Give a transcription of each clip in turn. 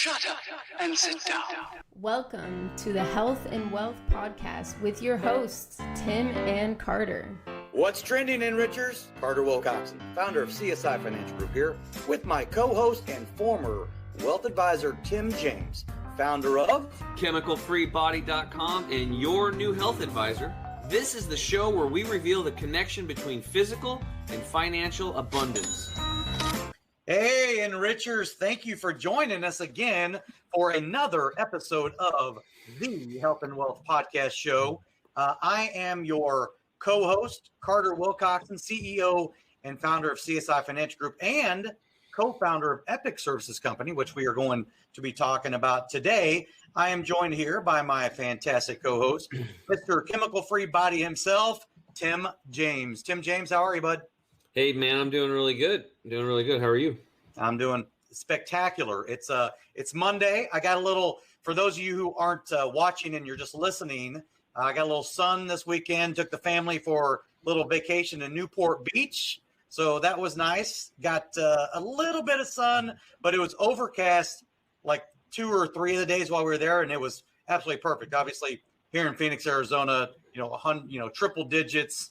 Shut up and sit down. Welcome to the Health and Wealth Podcast with your hosts, Tim and Carter. What's trending, Enrichers? Carter Wilcoxon, founder of CSI Financial Group here, with my co-host and former wealth advisor, Tim James, founder of ChemicalFreeBody.com and your new health advisor. This is the show where we reveal the connection between physical and financial abundance. Hey, Enrichers, thank you for joining us again for another episode of the Health and Wealth Podcast Show. I am your co-host, Carter Wilcoxon, CEO and founder of CSI Financial Group and co-founder of Epic Services Company, which we are going to be talking about today. I am joined here by my fantastic co-host, Mr. Chemical Free Body himself, Tim James. Tim James, how are you, bud? Hey, man, I'm doing really good. How are you? I'm doing spectacular. It's Monday. I got a little, for those of you who aren't watching and you're just listening, I got a little sun this weekend, took the family for a little vacation in Newport Beach. So that was nice. Got a little bit of sun, but it was overcast like 2 or 3 of the days while we were there, and it was absolutely perfect. Obviously, here in Phoenix, Arizona, triple digits.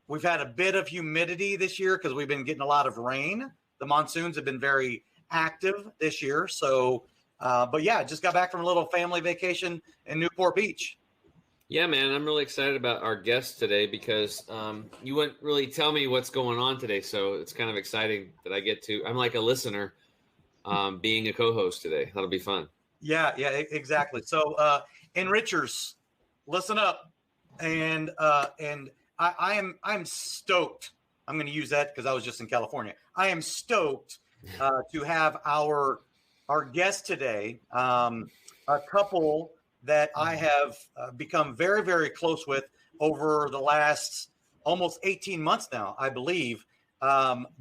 We've had a bit of humidity this year because we've been getting a lot of rain. The monsoons have been very active this year. So, but yeah, just got back from a little family vacation in Newport Beach. Yeah, man, I'm really excited about our guest today because you wouldn't really tell me what's going on today. So it's kind of exciting that I get to, I'm like a listener being a co-host today. That'll be fun. Yeah, exactly. So Enrichers, listen up. And I'm stoked. I'm going to use that because I was just in California. I am stoked to have our guest today, a couple that I have become very, very close with over the last almost 18 months now, I believe.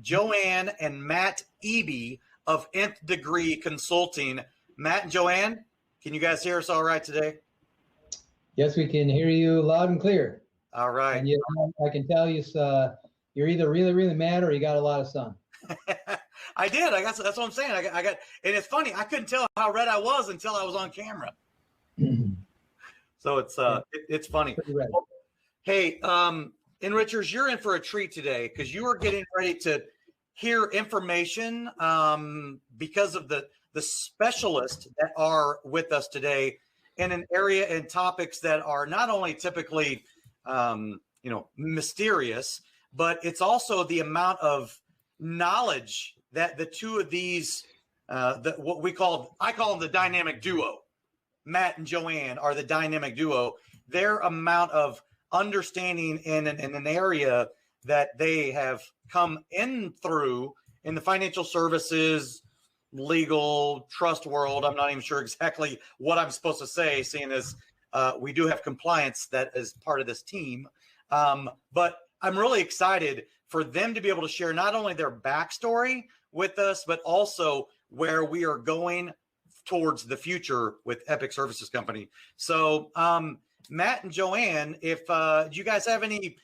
Joanne and Matt Eby of Nth Degree Consulting. Matt and Joanne, can you guys hear us all right today? Yes, we can hear you loud and clear. All right. And I can tell you, you're either really, really mad or you got a lot of sun. I did. That's what I'm saying. I got, and it's funny. I couldn't tell how red I was until I was on camera. So it's funny. Hey, Enrichers, you're in for a treat today because you are getting ready to hear information because of the specialists that are with us today in an area and topics that are not only typically mysterious, but it's also the amount of knowledge that the two of these, I call them the dynamic duo. Matt and Joanne are the dynamic duo. Their amount of understanding in an area that they have come in through in the financial services, legal, trust world. I'm not even sure exactly what I'm supposed to say, seeing as we do have compliance that is part of this team. But I'm really excited for them to be able to share not only their backstory with us, but also where we are going towards the future with Epic Services Company. So, Matt and Joanne, if do you guys have any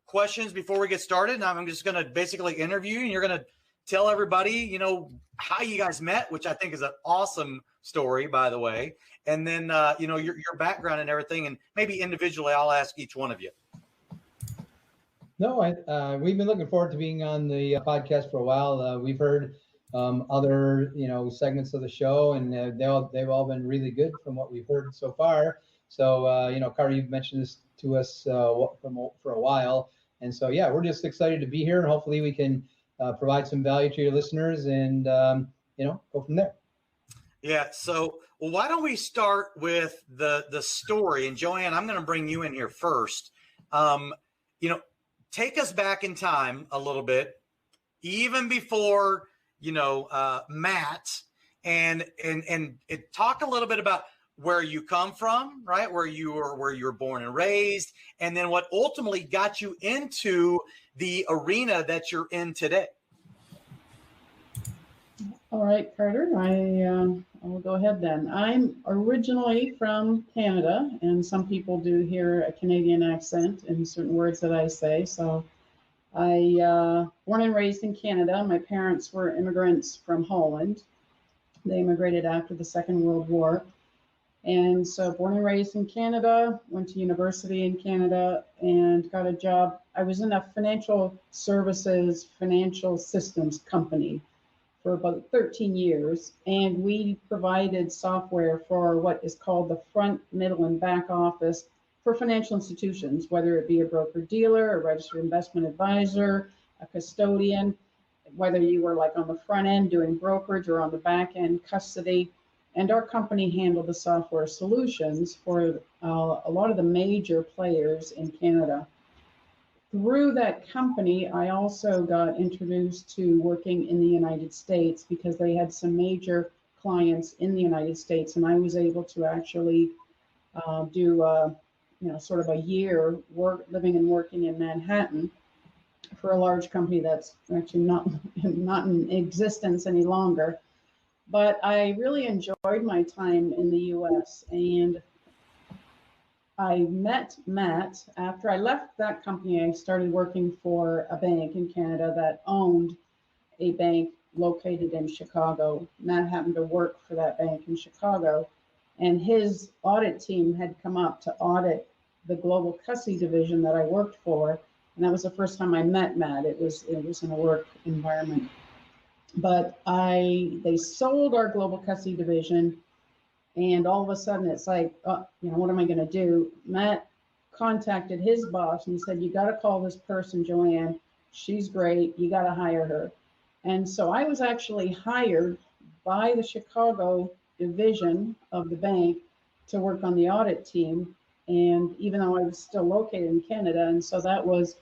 questions before we get started? I'm just going to basically interview you, and you're going to tell everybody, how you guys met, which I think is an awesome story, by the way. And then, your background and everything, and maybe individually, I'll ask each one of you. No, we've been looking forward to being on the podcast for a while. We've heard other, segments of the show, and they've all been really good from what we've heard so far. So, Carter, you've mentioned this to us for a while. And so, yeah, we're just excited to be here, and hopefully we can provide some value to your listeners and, go from there. Yeah. So, why don't we start with the story? And Joanne, I'm going to bring you in here first. Take us back in time a little bit, even before, Matt, and talk a little bit about where you come from, right? Where you were born and raised, and then what ultimately got you into the arena that you're in today. All right, Carter, I'll go ahead then. I'm originally from Canada, and some people do hear a Canadian accent in certain words that I say. So I born and raised in Canada. My parents were immigrants from Holland. They immigrated after the Second World War. And so born and raised in Canada, went to university in Canada and got a job. I was in a financial services, financial systems company for about 13 years. And we provided software for what is called the front, middle, and back office for financial institutions, whether it be a broker dealer, a registered investment advisor, a custodian, whether you were like on the front end doing brokerage or on the back end custody. And our company handled the software solutions for a lot of the major players in Canada. Through that company, I also got introduced to working in the United States because they had some major clients in the United States, and I was able to actually do sort of a year living and working in Manhattan for a large company that's actually not in existence any longer. But I really enjoyed my time in the U.S. and I met Matt after I left that company. I started working for a bank in Canada that owned a bank located in Chicago. Matt happened to work for that bank in Chicago, and his audit team had come up to audit the global custody division that I worked for. And that was the first time I met Matt. It was in a work environment. But they sold our global custody division, and all of a sudden it's like, what am I going to do? Matt contacted his boss and he said, you got to call this person, Joanne. She's great. You got to hire her. And so I was actually hired by the Chicago division of the bank to work on the audit team. And even though I was still located in Canada, and so that was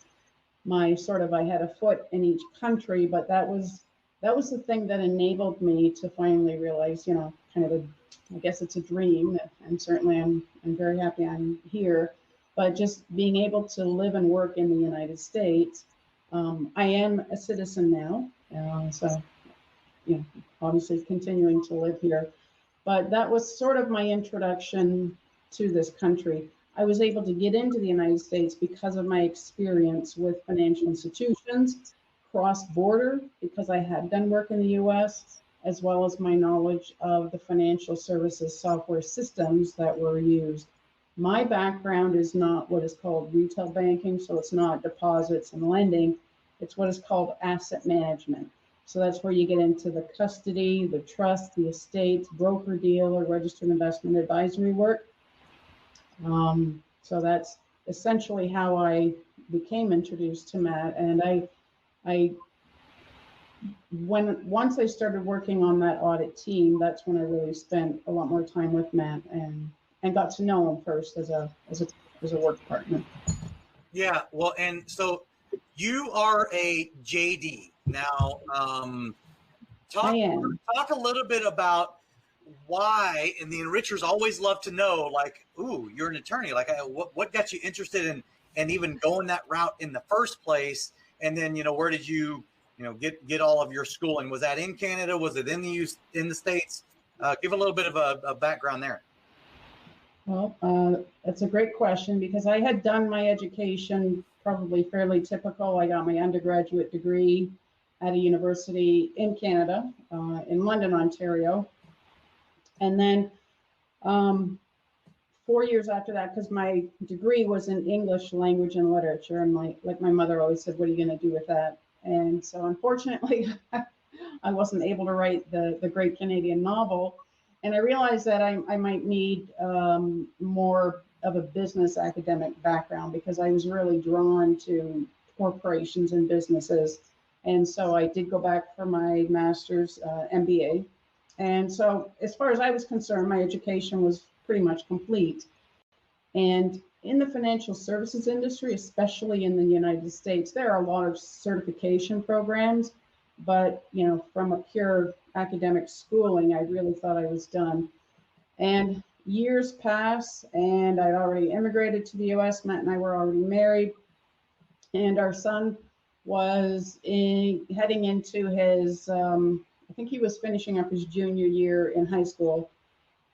my I had a foot in each country, but that was the thing that enabled me to finally realize, I guess it's a dream, and certainly I'm very happy I'm here, but just being able to live and work in the United States. I am a citizen now, so obviously continuing to live here, but that was sort of my introduction to this country. I was able to get into the United States because of my experience with financial institutions, cross-border, because I had done work in the U.S., as well as my knowledge of the financial services software systems that were used. My background is not what is called retail banking, so it's not deposits and lending. It's what is called asset management. So that's where you get into the custody, the trust, the estates, broker dealer, registered investment advisory work. So that's essentially how I became introduced to Matt. And once I started working on that audit team, that's when I really spent a lot more time with Matt and got to know him first as a work partner. Yeah, well, and so you are a JD now. I am. Talk a little bit about why, and the enrichers always love to know, like, ooh, you're an attorney. Like, what got you interested in and even going that route in the first place? And then, where did you, get all of your schooling? Was that in Canada? Was it in the States? Give a little bit of a background there. Well, that's a great question because I had done my education probably fairly typical. I got my undergraduate degree at a university in Canada, in London, Ontario. And then 4 years after that, because my degree was in English language and literature, and my mother always said, what are you going to do with that? And so unfortunately, I wasn't able to write the great Canadian novel. And I realized that I might need more of a business academic background because I was really drawn to corporations and businesses. And so I did go back for my master's MBA. And so as far as I was concerned, my education was pretty much complete. And in the financial services industry, especially in the United States, there are a lot of certification programs, but from a pure academic schooling, I really thought I was done. And years pass, and I'd already immigrated to the US. Matt and I were already married, and our son was heading into his, I think he was finishing up his junior year in high school.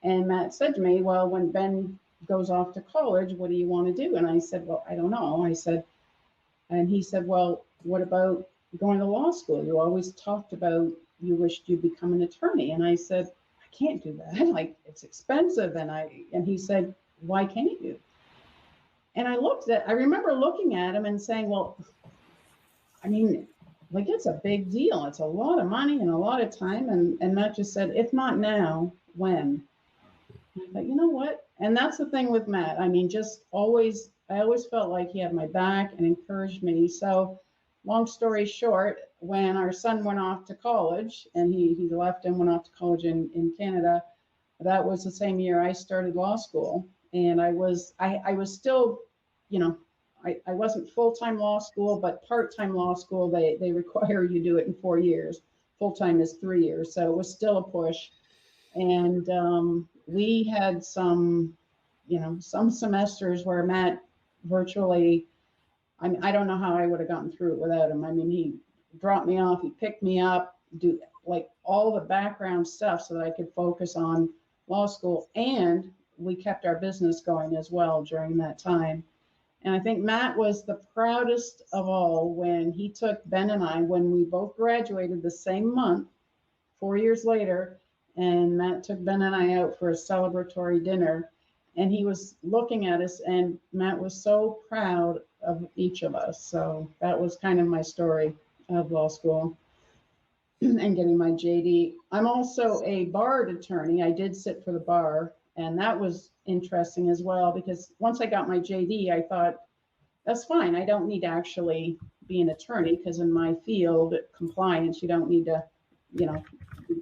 And Matt said to me, well, when Ben goes off to college, what do you want to do? And I said, well, I don't know. And he said, well, what about going to law school? You always talked about you wished you'd become an attorney. And I said, can't do that. Like, it's expensive. And he said, why can't you? And I remember looking at him and saying, well, I mean, like, it's a big deal. It's a lot of money and a lot of time. And Matt just said, if not now, when? And I thought, you know what? And that's the thing with Matt. I mean, I always felt like he had my back and encouraged me. So long story short, when our son went off to college, and he left and went off to college in Canada, that was the same year I started law school. And I was still, I wasn't full-time law school, but part-time law school, they require you do it in 4 years. Full-time is 3 years. So it was still a push. And we had some semesters where Matt virtually, I don't know how I would have gotten through it without him. I mean, he dropped me off, he picked me up, do like all the background stuff so that I could focus on law school. And we kept our business going as well during that time. And I think Matt was the proudest of all when he took Ben and I, when we both graduated the same month, 4 years later, and Matt took Ben and I out for a celebratory dinner. And he was looking at us, and Matt was so proud of each of us. So that was kind of my story of law school and getting my JD. I'm also a barred attorney. I did sit for the bar, and that was interesting as well, because once I got my JD, I thought, that's fine. I don't need to actually be an attorney, because in my field, compliance, you don't need to, be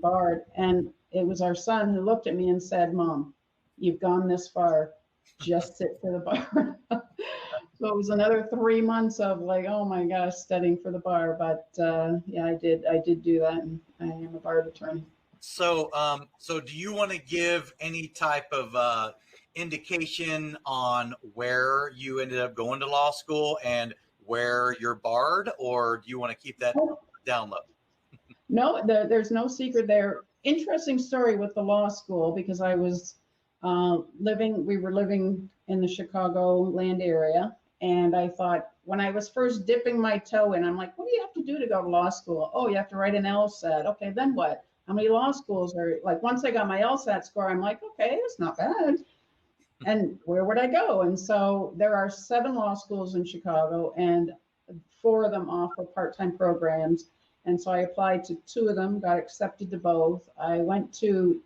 barred. And it was our son who looked at me and said, Mom, you've gone this far, just sit for the bar. So it was another 3 months of like, oh my gosh, studying for the bar. But yeah, I did do that, and I am a barred attorney. So, so do you want to give any type of indication on where you ended up going to law school and where you're barred, or do you want to keep that down low? No, there's no secret there. Interesting story with the law school, because I was we were living in the Chicago land area. And I thought, when I was first dipping my toe in, I'm like, what do you have to do to go to law school? Oh, you have to write an LSAT. Okay, then what? How many law schools are, like, once I got my LSAT score, I'm like, okay, it's not bad. And where would I go? And so there are 7 law schools in Chicago, and 4 of them offer part-time programs. And so I applied to 2 of them, got accepted to both. I went to,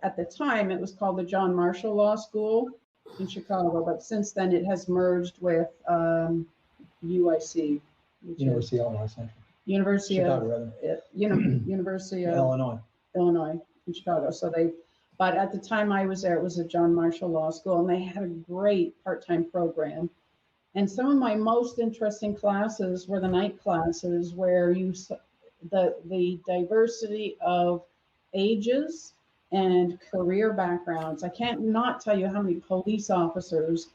at the time, it was called the John Marshall Law School in Chicago, but since then it has merged with UIC. University of Illinois Central. University Chicago, of, rather. University of Illinois in Chicago. So but at the time I was there, it was a John Marshall Law School, and they had a great part-time program. And some of my most interesting classes were the night classes, where the diversity of ages and career backgrounds. I can't not tell you how many police officers,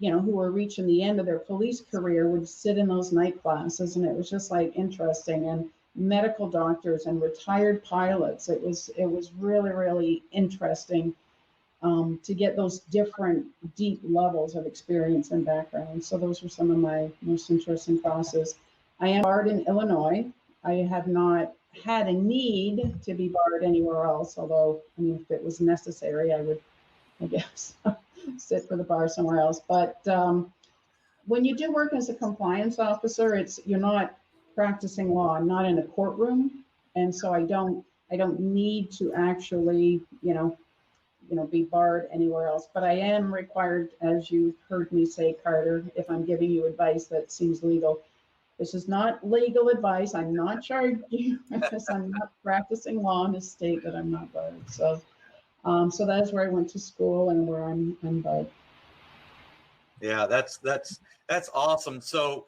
who were reaching the end of their police career, would sit in those night classes, and it was just like interesting. And medical doctors and retired pilots. It was really, really interesting to get those different deep levels of experience and background. So those were some of my most interesting classes. I am barred in Illinois. I have not had a need to be barred anywhere else, although, I mean, if it was necessary, I would, I guess, sit for the bar somewhere else. But when you do work as a compliance officer, you're not practicing law. I'm not in a courtroom, and so I don't need to actually, be barred anywhere else. But I am required, as you've heard me say, Carter, if I'm giving you advice that seems legal. This is not legal advice. I'm not charging you because I'm not practicing law in a state that I'm not barred. So, so that is where I went to school and where I'm barred. Yeah, that's awesome. So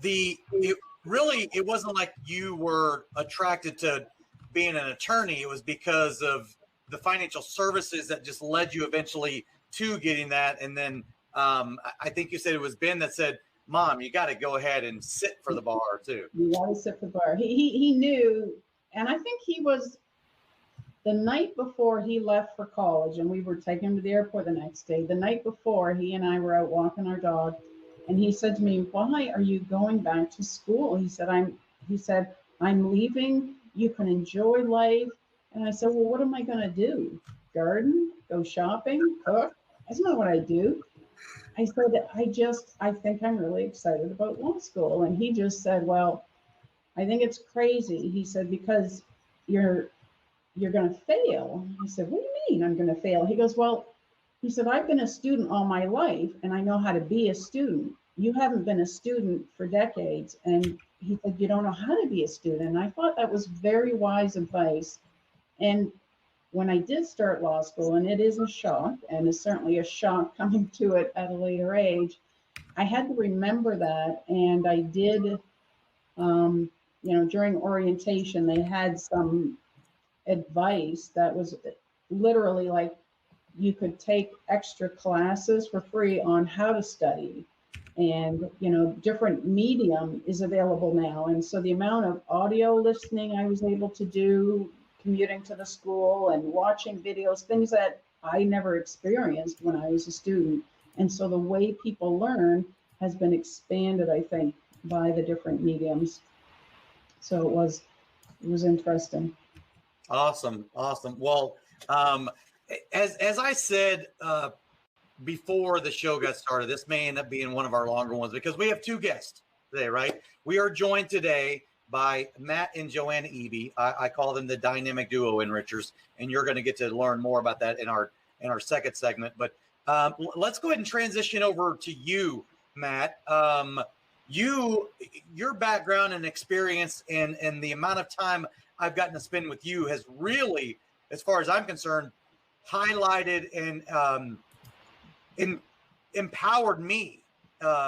it wasn't like you were attracted to being an attorney. It was because of the financial services that just led you eventually to getting that. And then I think you said it was Ben that said, Mom, you got to go ahead and sit for the bar too. You got to sit for the bar. He knew, and I think he was, the night before he left for college, and we were taking him to the airport the next day. The night before, he and I were out walking our dog, and he said to me, "Why are you going back to school?" He said, I'm leaving. You can enjoy life And I said, well, what am I going to do? Garden? Go shopping? Cook? That's not what I do. I said, I think I'm really excited about law school. And he just said, well, I think it's crazy. He said, because you're going to fail. I said, what do you mean I'm going to fail? He goes, well, he said, I've been a student all my life and I know how to be a student. You haven't been a student for decades. And he said, you don't know how to be a student. And I thought that was very wise advice. And when I did start law school, and it is a shock, and it's certainly a shock coming to it at a later age, I had to remember that. And I did, during orientation, they had some advice that was literally like you could take extra classes for free on how to study. And, different medium is available now. And so the amount of audio listening I was able to do, commuting to the school and watching videos, things that I never experienced when I was a student. And so the way people learn has been expanded, I think, by the different mediums. So it was interesting. Awesome. Well, as I said before the show got started, this may end up being one of our longer ones because we have two guests today, right? We are joined today by Matt and Joanna Eby. I call them the dynamic duo enrichers, and you're going to get to learn more about that in our second segment. But let's go ahead and transition over to you, Matt. Your background and experience and the amount of time I've gotten to spend with you has really, as far as I'm concerned, highlighted and empowered me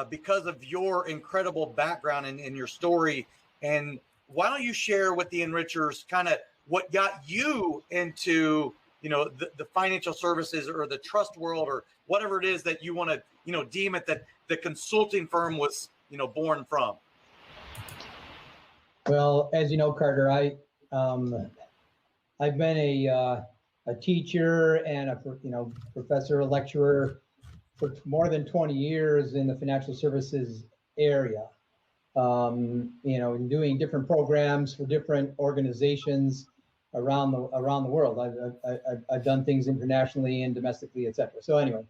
because of your incredible background and your story. And why don't you share with the enrichers kind of what got you into, the financial services or the trust world or whatever it is that you want to, deem it that the consulting firm was, born from? Well, as you know, Carter, I've been a teacher and a professor, a lecturer for more than 20 years in the financial services area. In doing different programs for different organizations around the world. I've done things internationally and domestically, et cetera. So anyway,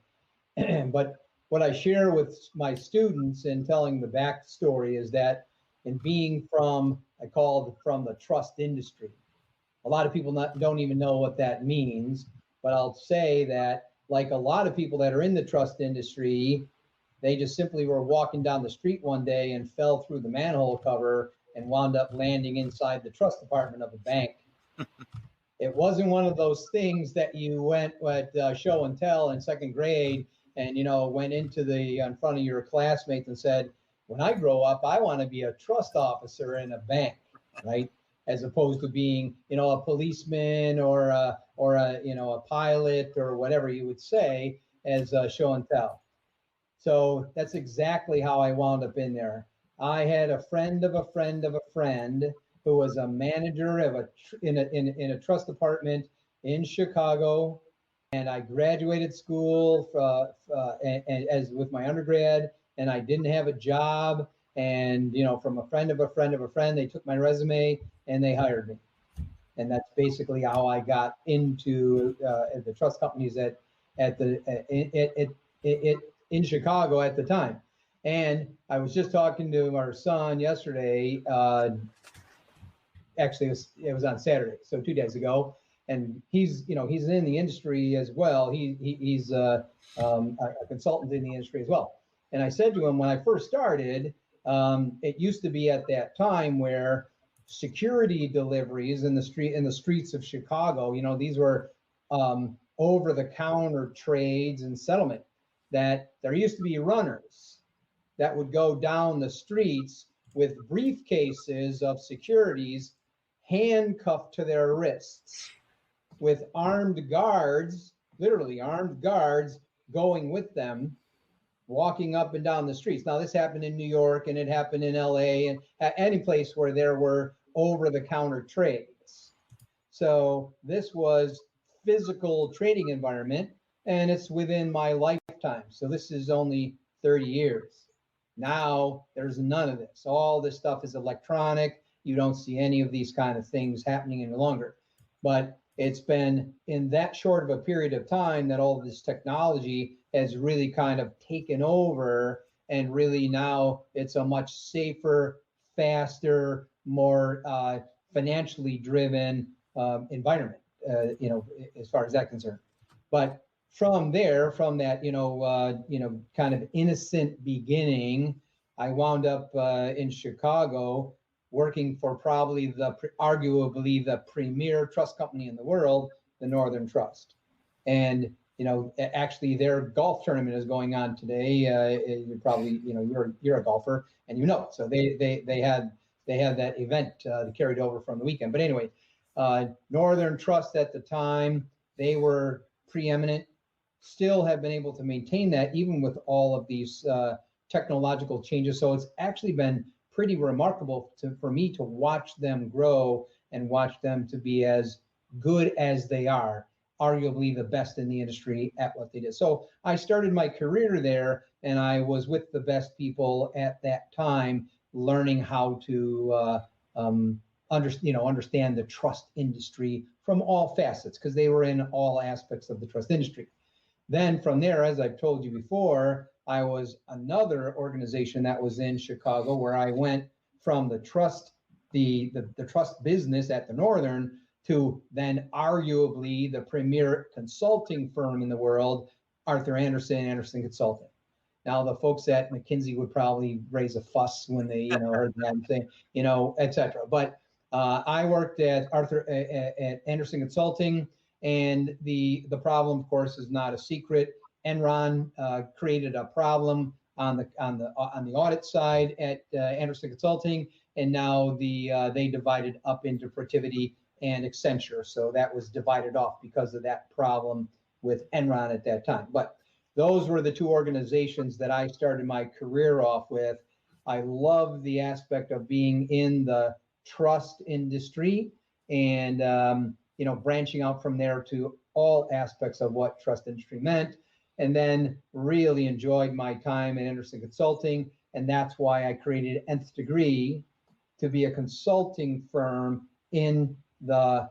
but what I share with my students in telling the backstory is that in being from the trust industry, a lot of people don't even know what that means, but I'll say that like a lot of people that are in the trust industry, they just simply were walking down the street one day and fell through the manhole cover and wound up landing inside the trust department of a bank. It wasn't one of those things that you went at show and tell in second grade and, went into in front of your classmates and said, when I grow up, I want to be a trust officer in a bank, right? As opposed to being, a policeman or a pilot or whatever you would say as show and tell. So that's exactly how I wound up in there. I had a friend of a friend of a friend who was a manager in a trust department in Chicago, and I graduated school as with my undergrad, and I didn't have a job. And from a friend of a friend of a friend, they took my resume and they hired me, and that's basically how I got into the trust companies in Chicago at the time. And I was just talking to our son yesterday. Actually, it was on Saturday, so 2 days ago. And he's in the industry as well. He's a consultant in the industry as well. And I said to him when I first started, it used to be at that time where security deliveries in the streets of Chicago, these were over-the-counter trades and settlement. That there used to be runners that would go down the streets with briefcases of securities handcuffed to their wrists with armed guards, literally armed guards going with them, walking up and down the streets. Now, this happened in New York and it happened in LA and any place where there were over-the-counter trades. So this was physical trading environment, and it's within my lifetime. So this is only 30 years. Now there's none of this. All this stuff is electronic. You don't see any of these kind of things happening any longer. But it's been in that short of a period of time that all of this technology has really kind of taken over, and really now it's a much safer, faster, more financially driven environment, as far as that's concerned. But from there, from that, kind of innocent beginning, I wound up in Chicago working for probably arguably the premier trust company in the world, the Northern Trust. And, actually their golf tournament is going on today. You probably, you're a golfer and so they had that event carried over from the weekend. But anyway, Northern Trust at the time, they were preeminent, still have been able to maintain that even with all of these technological changes. So it's actually been pretty remarkable for me to watch them grow and watch them to be as good as they are, arguably the best in the industry at what they did. So I started my career there, and I was with the best people at that time, learning how to understand the trust industry from all facets, because they were in all aspects of the trust industry. Then from there, as I've told you before, I was another organization that was in Chicago, where I went from the trust, the trust business at the Northern, to then arguably the premier consulting firm in the world, Arthur Andersen Consulting. Now, the folks at McKinsey would probably raise a fuss when they heard that thing, et cetera. But I worked at at Andersen Consulting, and the problem, of course, is not a secret. Enron created a problem on the audit side at Andersen Consulting, and now they divided up into Protiviti and Accenture. So that was divided off because of that problem with Enron at that time. But those were the two organizations that I started my career off with. I love the aspect of being in the trust industry, and branching out from there to all aspects of what trust industry meant, and then really enjoyed my time at Andersen Consulting. And that's why I created Nth Degree, to be a consulting firm in the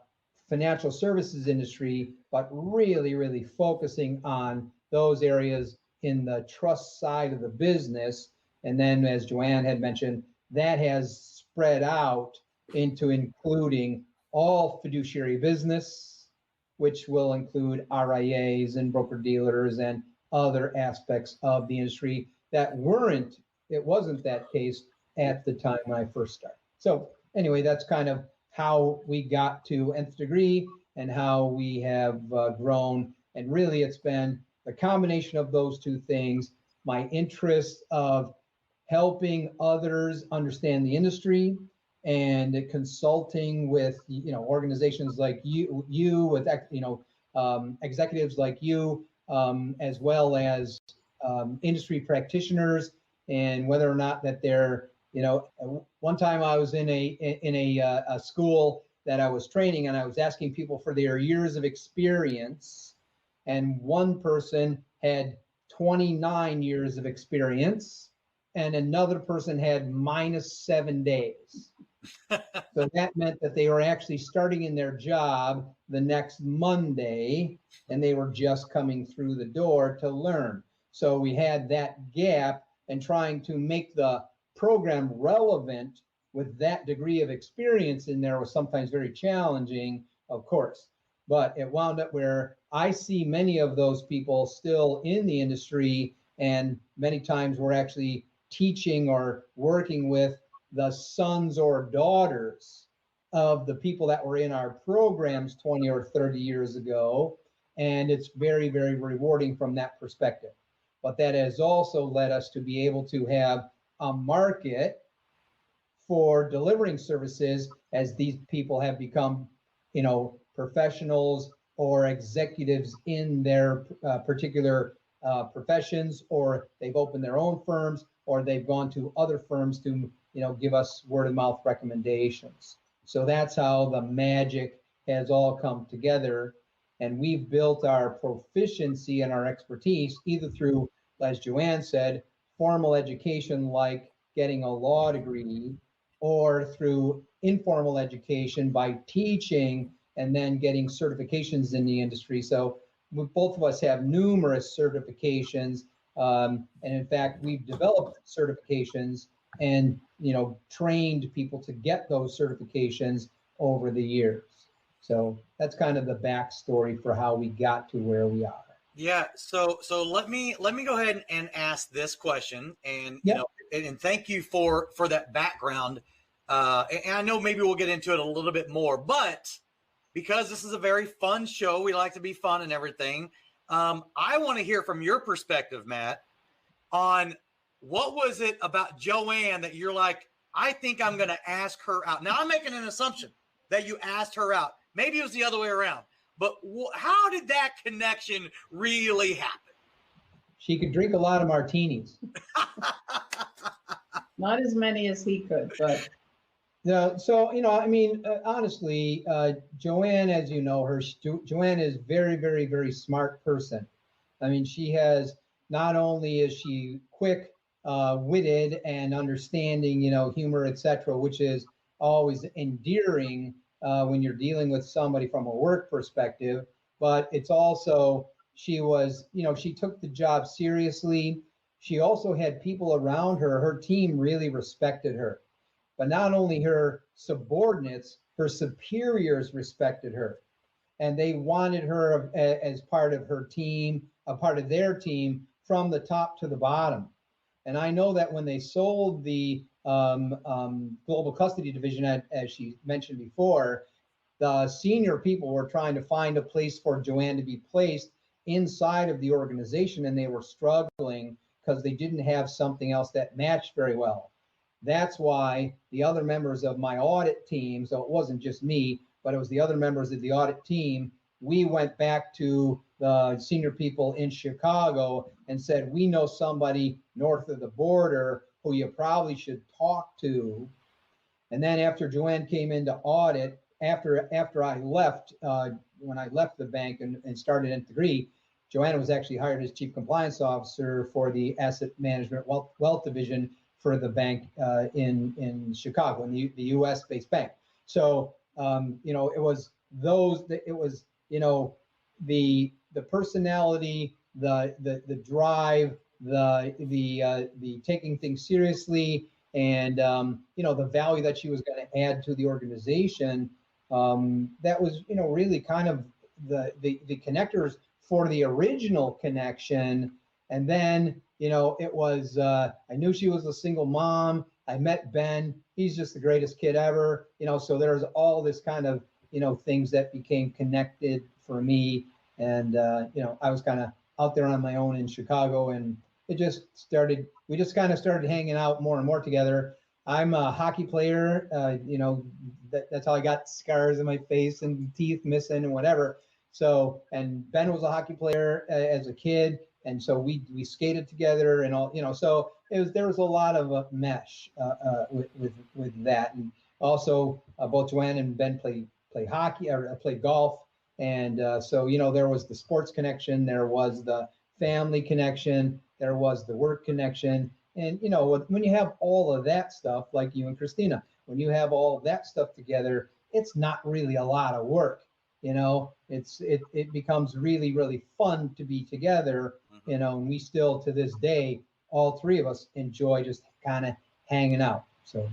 financial services industry, but really, really focusing on those areas in the trust side of the business. And then, as Joanne had mentioned, that has spread out into including all fiduciary business, which will include RIAs and broker-dealers and other aspects of the industry that it wasn't that case at the time when I first started. So anyway, that's kind of how we got to Nth Degree and how we have grown. And really, it's been the combination of those two things, my interest of helping others understand the industry, and consulting with organizations like you with executives like you, as well as industry practitioners, and whether or not that they're one time I was in a school that I was training, and I was asking people for their years of experience, and one person had 29 years of experience and another person had -7 days. So that meant that they were actually starting in their job the next Monday, and they were just coming through the door to learn. So we had that gap, and trying to make the program relevant with that degree of experience in there was sometimes very challenging, of course. But it wound up where I see many of those people still in the industry, and many times we're actually teaching or working with the sons or daughters of the people that were in our programs 20 or 30 years ago. And it's very, very rewarding from that perspective. But that has also led us to be able to have a market for delivering services as these people have become, professionals or executives in their particular professions, or they've opened their own firms, or they've gone to other firms to give us word of mouth recommendations. So that's how the magic has all come together. And we've built our proficiency and our expertise either through, as Joanne said, formal education like getting a law degree, or through informal education by teaching and then getting certifications in the industry. So both of us have numerous certifications. And in fact, we've developed certifications and, trained people to get those certifications over the years. So that's kind of the backstory for how we got to where we are. Yeah. So let me go ahead and ask this question, and Yep. and thank you for that background. And I know maybe we'll get into it a little bit more, but because this is a very fun show, we like to be fun and everything. I want to hear from your perspective, Matt, on what was it about Joanne that you're like, I think I'm going to ask her out. Now, I'm making an assumption that you asked her out. Maybe it was the other way around. But how did that connection really happen? She could drink a lot of martinis. Not as many as he could, but No, so honestly, Joanne, as you know her, Joanne is very, very, very smart person. I mean, she has, not only is she quick, witted and understanding, humor, etc., which is always endearing when you're dealing with somebody from a work perspective, but it's also, she took the job seriously. She also had people around her. Her team really respected her. But not only her subordinates, her superiors respected her. And they wanted her as part of her team, a part of their team, from the top to the bottom. And I know that when they sold the global custody division, as she mentioned before, the senior people were trying to find a place for Joanne to be placed inside of the organization, and they were struggling because they didn't have something else that matched very well. That's why the other members of my audit team, so it wasn't just me, but it was the other members of the audit team, we went back to the senior people in Chicago and said, we know somebody north of the border who you probably should talk to. And then after Joanne came into audit, after I left, when I left the bank and started Integrity, Joanna was actually hired as Chief Compliance Officer for the Asset Management Wealth Division for the bank in Chicago, in the U.S.-based bank. So it was the personality, the drive, the taking things seriously, and the value that she was going to add to the organization. That was really kind of the connectors for the original connection. And then it was, I knew she was a single mom. I met Ben. He's just the greatest kid ever. So there's all this kind of, things that became connected for me. And, I was kind of out there on my own in Chicago, and we just kind of started hanging out more and more together. I'm a hockey player. That's how I got scars in my face and teeth missing and whatever. So, and Ben was a hockey player as a kid. And so we skated together and all, so there was a lot of a mesh with that. And also both Joanne and Ben play hockey or play golf. And so, there was the sports connection, there was the family connection, there was the work connection. And, when you have all of that stuff, like you and Christina, when you have all of that stuff together, it's not really a lot of work. It becomes really, really fun to be together, and we still, to this day, all three of us enjoy just kind of hanging out. So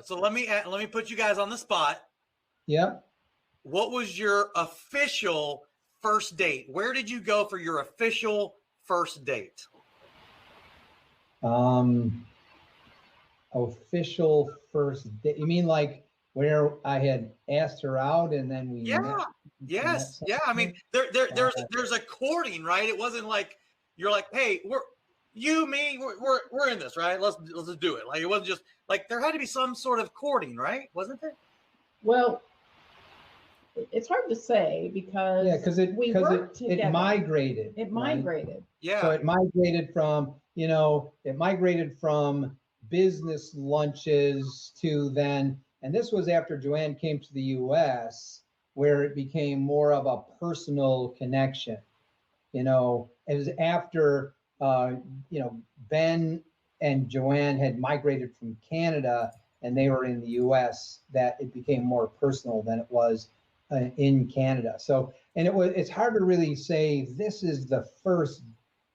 let me put you guys on the spot. Yeah. What was your official first date? Where did you go for your official first date? Official first date? You mean like where I had asked her out and then we met? Yes. Yeah. I mean, there's a courting, right? It wasn't like you're like, hey, we're in this, right? Let's just do it. Like, it wasn't just like, there had to be some sort of courting, right? Wasn't there? Well, it's hard to say because it migrated. It migrated. Right? Yeah. So it migrated from business lunches to then, and this was after Joanne came to the U.S., where it became more of a personal connection. It was after Ben and Joanne had migrated from Canada and they were in the U.S. that it became more personal than it was in Canada. So, and it's hard to really say this is the first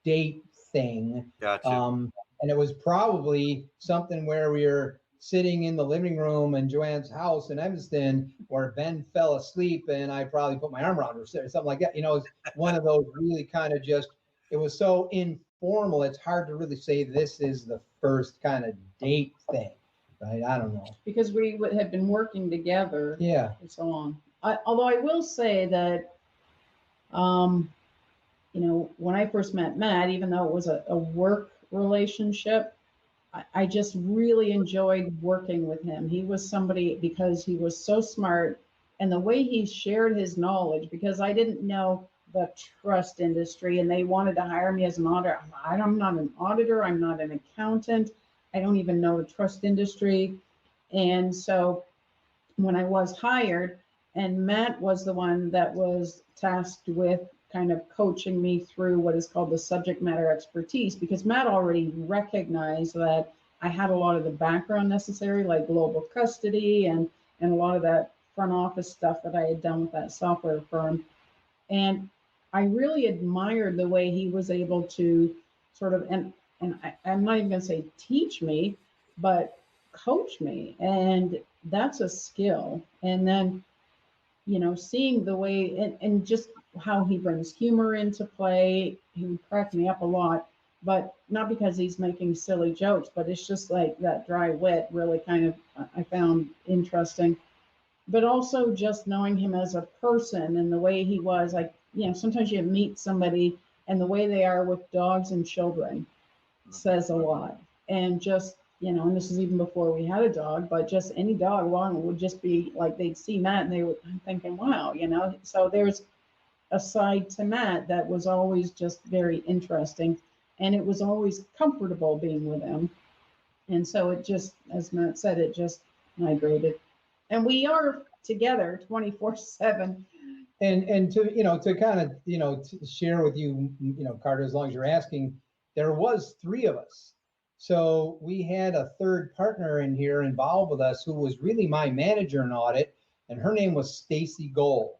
date thing. Gotcha. And it was probably something where we were sitting in the living room in Joanne's house in Evanston, where Ben fell asleep and I probably put my arm around her or something like that. You know, it's one of those really kind of just, it was so informal. It's hard to really say this is the first kind of date thing, right? I don't know. Because we had been working together for so long. Although I will say that, you know, when I first met Matt, even though it was a work relationship, I just really enjoyed working with him. He was somebody, because he was so smart, and the way he shared his knowledge, because I didn't know the trust industry and they wanted to hire me as an auditor. I'm not an auditor. I'm not an accountant. I don't even know the trust industry. And so when I was hired, and Matt was the one that was tasked with kind of coaching me through what is called the subject matter expertise, because Matt already recognized that I had a lot of the background necessary, like global custody and a lot of that front office stuff that I had done with that software firm. And I really admired the way he was able to sort of, and I'm not even going to say teach me, but coach me. And that's a skill. And then, you know, seeing the way, and just how he brings humor into play, he would crack me up a lot, but not because he's making silly jokes, but it's just like that dry wit really kind of, I found interesting. But also just knowing him as a person and the way he was, like, you know, sometimes you meet somebody and the way they are with dogs and children says a lot. And just, you know, and this is even before we had a dog, but just any dog along would just be like, they'd see Matt and they would, I'm thinking, wow, you know. So there's a side to Matt that was always just very interesting, and it was always comfortable being with him. And so it just, as Matt said, it just migrated. And we are together 24/7. And to, you know, to kind of, you know, to share with you, you know, Carter, as long as you're asking, there was 3 of us. So we had a third partner in here involved with us who was really my manager in audit, and her name was Stacy Gold.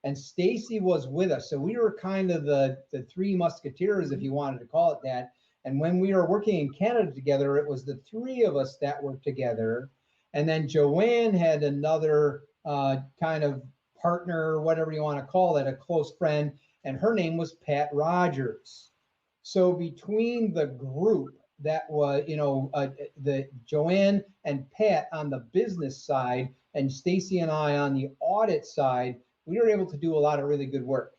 And Stacy was with us. So we were kind of the 3 musketeers, if you wanted to call it that. And when we were working in Canada together, it was the 3 of us that worked together. And then Joanne had another kind of partner, whatever you want to call it, a close friend, and her name was Pat Rogers. So between the group that was, you know, the Joanne and Pat on the business side, and Stacy and I on the audit side, we were able to do a lot of really good work.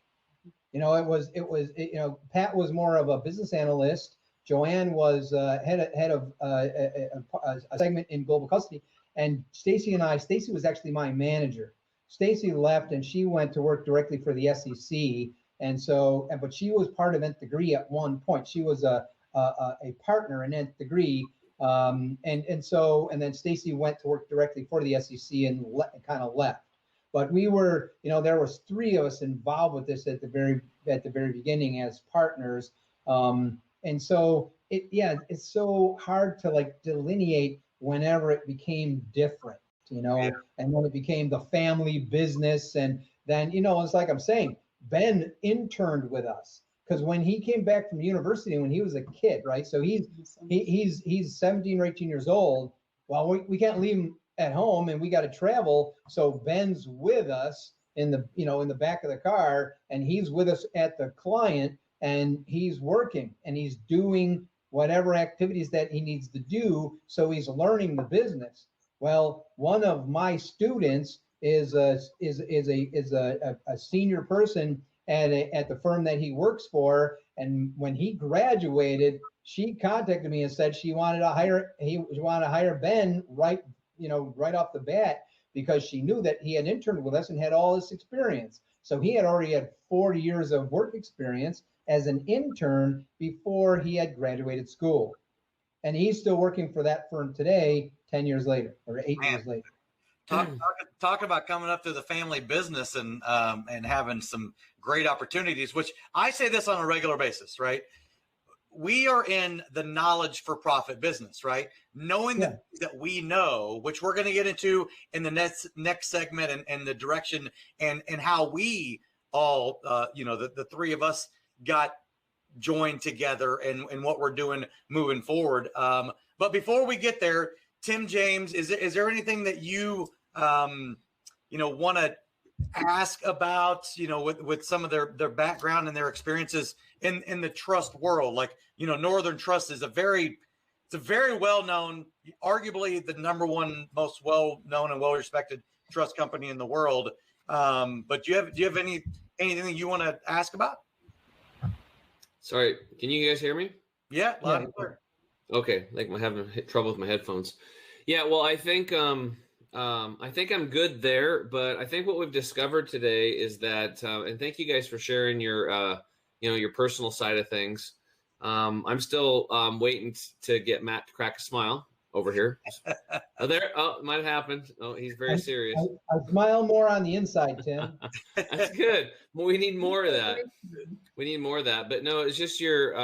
You know, it was, you know, Pat was more of a business analyst. Joanne was head of a segment in global custody, and Stacy was actually my manager. Stacy left and she went to work directly for the SEC, and so, but she was part of Nth Degree at one point. She was a partner in Nth Degree, and then Stacy went to work directly for the SEC and kind of left. But we were, you know, there was 3 of us involved with this at the very beginning as partners. And so it's so hard to like delineate whenever it became different, you know, and when it became the family business. And then, you know, it's like I'm saying, Ben interned with us because when he came back from university, when he was a kid, right? So he's 17 or 18 years old. Well, we can't leave him at home and we got to travel. So Ben's with us in the back of the car, and he's with us at the client, and he's working and he's doing whatever activities that he needs to do. So he's learning the business. Well, one of my students is a senior person at the firm that he works for. And when he graduated, she contacted me and said she wanted to hire Ben right off the bat, because she knew that he had interned with us and had all this experience. So he had already had 4 years of work experience as an intern before he had graduated school. And he's still working for that firm today, 10 years later or 8 years later. Talk about coming up through the family business and having some great opportunities, which I say this on a regular basis, right? we are in the knowledge for profit business, right? Knowing Yeah. that we know, which we're going to get into in the next segment, and the direction and how we all, the three of us got joined together and what we're doing moving forward. But before we get there, Tim James, is there anything that you want to ask about, with some of their background and their experiences in the trust world? Like, Northern Trust is a very well-known, arguably the number one most well-known and well-respected trust company in the world. But do you have anything you want to ask about? Sorry, can you guys hear me? Yeah, loud and clear. Okay, like I'm having trouble with my headphones. Yeah, well, I think I'm good there, but I think what we've discovered today is that, and thank you guys for sharing your your personal side of things. I'm still waiting to get Matt to crack a smile over here. It might have happened. Oh, he's very serious. I smile more on the inside, Tim. That's good. Well, we need more of that. But no, it's just your,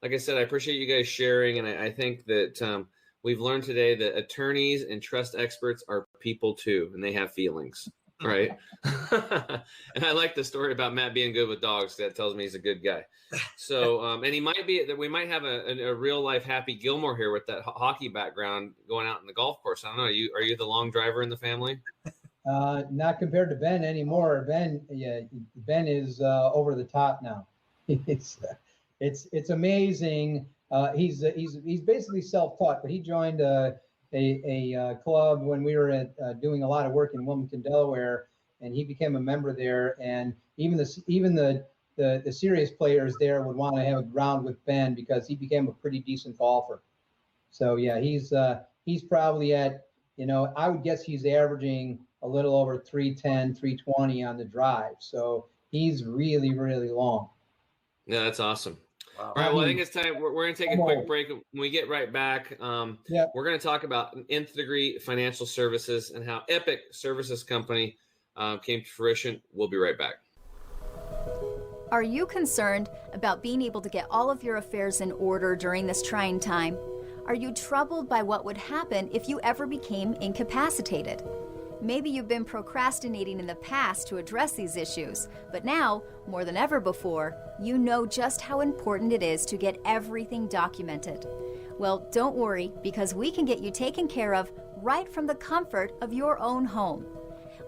like I said, I appreciate you guys sharing. And I think that we've learned today that attorneys and trust experts are people too, and they have feelings, right? And I like the story about Matt being good with dogs. That tells me he's a good guy. So, and he might be, that we might have a real life Happy Gilmore here with that hockey background going out in the golf course. I don't know. Are you the long driver in the family? Not compared to Ben anymore. Ben is over the top now. It's amazing. He's basically self-taught, but he joined a club when we were doing a lot of work in Wilmington, Delaware, and he became a member there. And even the serious players there would want to have a round with Ben because he became a pretty decent golfer. So yeah, he's probably at, I would guess he's averaging a little over 310, 320 on the drive. So he's really, really long. Yeah, that's awesome. Wow. All right, well, I think it's time. We're going to take a quick break. When we get right back, we're going to talk about Nth Degree Financial Services and how Epic Services Company came to fruition. We'll be right back. Are you concerned about being able to get all of your affairs in order during this trying time? Are you troubled by what would happen if you ever became incapacitated? Maybe you've been procrastinating in the past to address these issues, but now, more than ever before, you know just how important it is to get everything documented. Well, don't worry, because we can get you taken care of right from the comfort of your own home.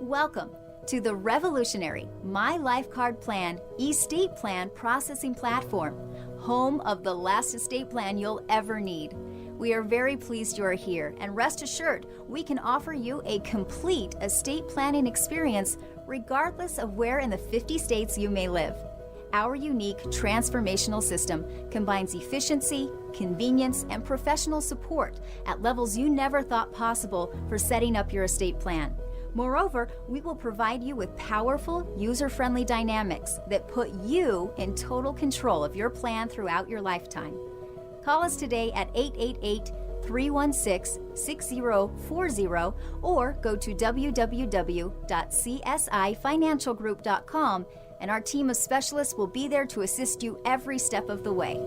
Welcome to the revolutionary My Life Card Plan estate plan processing platform, home of the last estate plan you'll ever need. We are very pleased you are here, and rest assured, we can offer you a complete estate planning experience regardless of where in the 50 states you may live. Our unique transformational system combines efficiency, convenience, and professional support at levels you never thought possible for setting up your estate plan. Moreover, we will provide you with powerful, user-friendly dynamics that put you in total control of your plan throughout your lifetime. Call us today at 888-316-6040 or go to www.csifinancialgroup.com, and our team of specialists will be there to assist you every step of the way.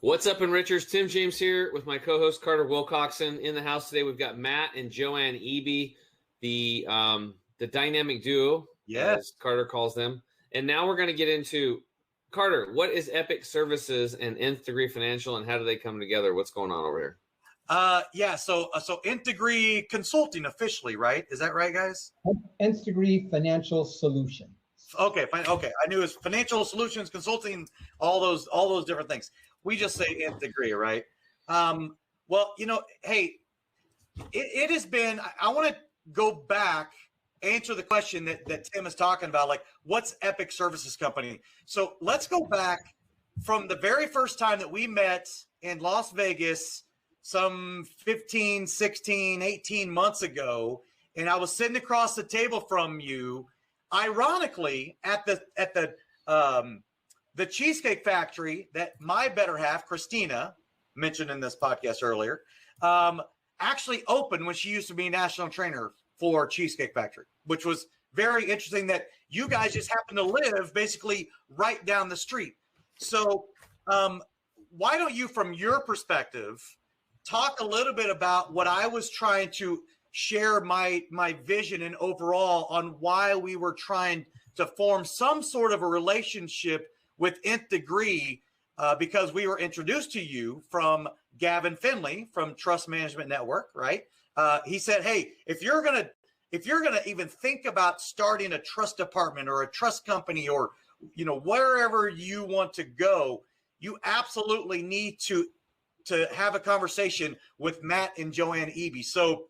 What's up, Enrichers? Tim James here with my co-host Carter Wilcoxon. In the house today, we've got Matt and Joanne Eby, the dynamic duo, as Carter calls them. And now we're going to get into, Carter, what is Epic Services and Nth Degree Financial, and how do they come together? What's going on over here? So Nth Degree Consulting officially, right? Is that right, guys? Nth Degree Financial Solutions. Okay, fine. Okay, I knew it was Financial Solutions Consulting, all those different things. We just say Nth Degree, right? Well, hey, it has been, I want to go back, answer the question that Tim is talking about, like, what's Epic Services Company? So let's go back from the very first time that we met in Las Vegas some 15, 16, 18 months ago, and I was sitting across the table from you, ironically, at the the Cheesecake Factory that my better half, Christina, mentioned in this podcast earlier, actually opened when she used to be national trainer for Cheesecake Factory, which was very interesting that you guys just happen to live basically right down the street. So why don't you, from your perspective, talk a little bit about what I was trying to share my vision and overall on why we were trying to form some sort of a relationship with Nth Degree, because we were introduced to you from Gavin Finley from Trust Management Network, right? He said, hey, if you're gonna even think about starting a trust department or a trust company or, you know, wherever you want to go, you absolutely need to have a conversation with Matt and Joanne Eby. So